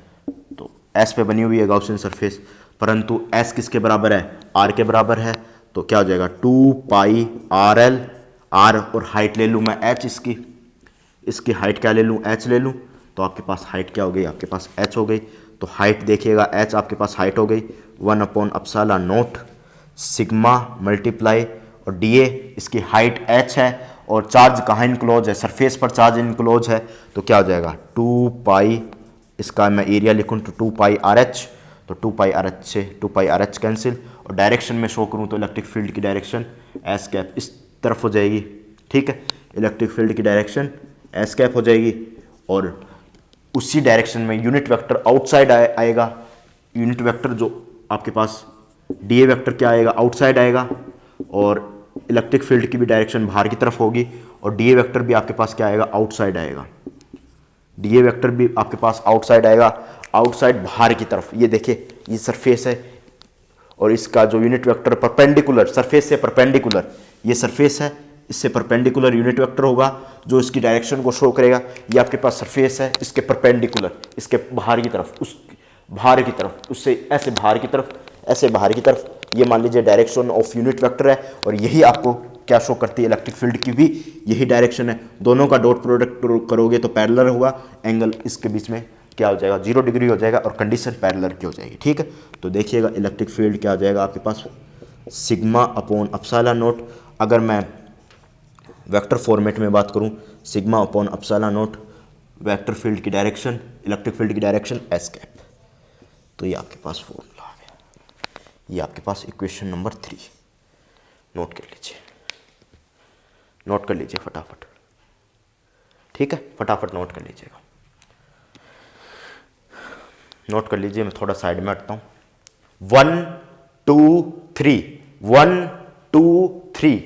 तो एस पे बनी हुई है गाउसियन सरफेस, परंतु एस किसके बराबर है, आर के बराबर है। तो क्या हो जाएगा 2 पाई आर एल, आर और हाइट ले लूँ मैं एच, इसकी हाइट क्या ले लूँ, एच ले लूँ। तो आपके पास हाइट क्या हो गई, आपके पास एच हो गई। तो हाइट देखिएगा, एच आपके पास हाइट हो गई 1 upon epsilon note sigma multiply, और डी ए इसकी हाइट एच है, और चार्ज कहाँ इनक्लोज है, सरफेस पर चार्ज इनक्लोज है। तो क्या हो जाएगा 2 पाई, इसका मैं एरिया लिखूँ तो 2 पाई आर एच, तो 2 पाई आर एच से 2 पाई आर एच कैंसिल, और डायरेक्शन में शो करूँ तो इलेक्ट्रिक फील्ड की डायरेक्शन एस कैप इस तरफ हो जाएगी। ठीक है, इलेक्ट्रिक फील्ड की डायरेक्शन एस कैप हो जाएगी, और उसी डायरेक्शन में यूनिट वेक्टर आउटसाइड आएगा। यूनिट वेक्टर जो आपके पास डी ए वेक्टर क्या आएगा, आउटसाइड आएगा, और इलेक्ट्रिक फील्ड की भी डायरेक्शन बाहर की तरफ होगी, और डी ए वेक्टर भी आपके पास क्या आएगा, आउटसाइड आएगा। डी ए वेक्टर भी आपके पास आउटसाइड आएगा, आउटसाइड बाहर की तरफ। ये देखिए, ये सरफेस है, और इसका जो यूनिट वेक्टर परपेंडिकुलर, सरफेस से परपेंडिकुलर, ये सरफेस है, इससे परपेंडिकुलर यूनिट वेक्टर होगा जो इसकी डायरेक्शन को शो करेगा। ये आपके पास सरफेस है, इसके परपेंडिकुलर, इसके बाहर की तरफ, उस बाहर की तरफ, उससे ऐसे बाहर की तरफ, ऐसे बाहर की तरफ, ये मान लीजिए डायरेक्शन ऑफ यूनिट वेक्टर है, और यही आपको क्या शो करती है, इलेक्ट्रिक फील्ड की भी यही डायरेक्शन है। दोनों का डॉट प्रोडक्ट करोगे तो पैरेलल होगा, एंगल इसके बीच में क्या हो जाएगा, 0 डिग्री हो जाएगा, और कंडीशन पैरेलल की हो जाएगी। ठीक है, तो देखिएगा इलेक्ट्रिक फील्ड क्या हो जाएगा आपके पास, सिग्मा अपॉन अपसाइला नोट। अगर मैं वेक्टर फॉर्मेट में बात करूं, sigma upon epsilon naught vector field की डायरेक्शन, इलेक्ट्रिक फील्ड की डायरेक्शन एस कैप। तो ये आपके पास फॉर्मूला आ गया, ये आपके पास इक्वेशन नंबर 3। नोट कर लीजिए, नोट कर लीजिए फटाफट। ठीक है, फटाफट नोट कर लीजिएगा, नोट कर लीजिए। मैं थोड़ा साइड में हटता हूँ। 1 2 3, 1 2 3,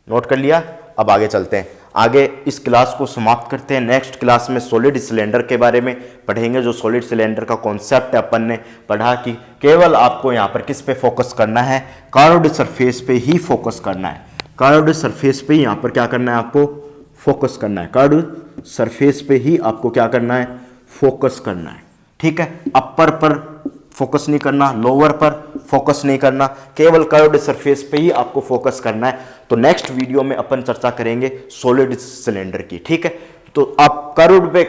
नोट कर लिया। अब आगे चलते हैं, आगे इस क्लास को समाप्त करते हैं। नेक्स्ट क्लास में सॉलिड सिलेंडर के बारे में पढ़ेंगे। जो सॉलिड सिलेंडर का कॉन्सेप्ट है अपन ने पढ़ा कि केवल आपको यहाँ पर किस पे फोकस करना है, कर्व्ड सरफेस पे ही फोकस करना है। कर्व्ड सरफेस पे यहाँ पर क्या करना है, आपको फोकस करना है। कर्व्ड सरफेस पे ही आपको क्या करना है, फोकस करना है। ठीक है, अपर पर फोकस नहीं करना, लोअर पर फोकस नहीं करना, केवल कर्व्ड सरफेस पे ही आपको फोकस करना है। तो नेक्स्ट वीडियो में अपन चर्चा करेंगे सॉलिड सिलेंडर की। ठीक है, तो आप कर्व्ड पे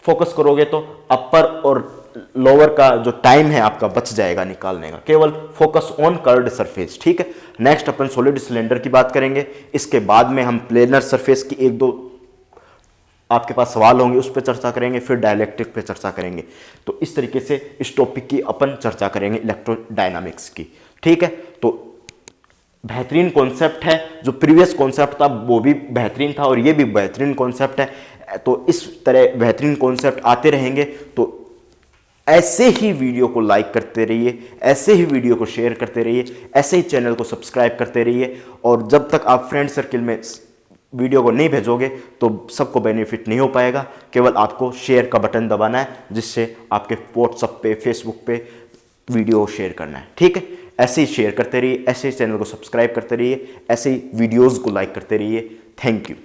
फोकस करोगे तो अपर और लोअर का जो टाइम है आपका बच जाएगा निकालने का, केवल फोकस ऑन कर्व्ड सरफेस। ठीक है, नेक्स्ट अपन सॉलिड सिलेंडर की बात करेंगे। इसके बाद में हम प्लेनर सरफेस की 1-2 आपके पास सवाल होंगे, उस पर चर्चा करेंगे, फिर डायलेक्ट्रिक पे चर्चा करेंगे। तो इस तरीके से इस टॉपिक की अपन चर्चा करेंगे इलेक्ट्रोडायनामिक्स की। ठीक है, तो बेहतरीन कॉन्सेप्ट है, जो प्रीवियस कॉन्सेप्ट था वो भी बेहतरीन था, और ये भी बेहतरीन कॉन्सेप्ट है। तो इस तरह बेहतरीन कॉन्सेप्ट आते रहेंगे। तो ऐसे ही वीडियो को लाइक करते रहिए, ऐसे ही वीडियो को शेयर करते रहिए, ऐसे ही चैनल को सब्सक्राइब करते रहिए। और जब तक आप फ्रेंड सर्किल में वीडियो को नहीं भेजोगे तो सबको बेनिफिट नहीं हो पाएगा। केवल आपको शेयर का बटन दबाना है, जिससे आपके व्हाट्सएप पे, फेसबुक पे वीडियो शेयर करना है, ठीक है। ऐसे ही शेयर करते रहिए, ऐसे ही चैनल को सब्सक्राइब करते रहिए, ऐसे ही वीडियोज़ को लाइक करते रहिए। Thank you.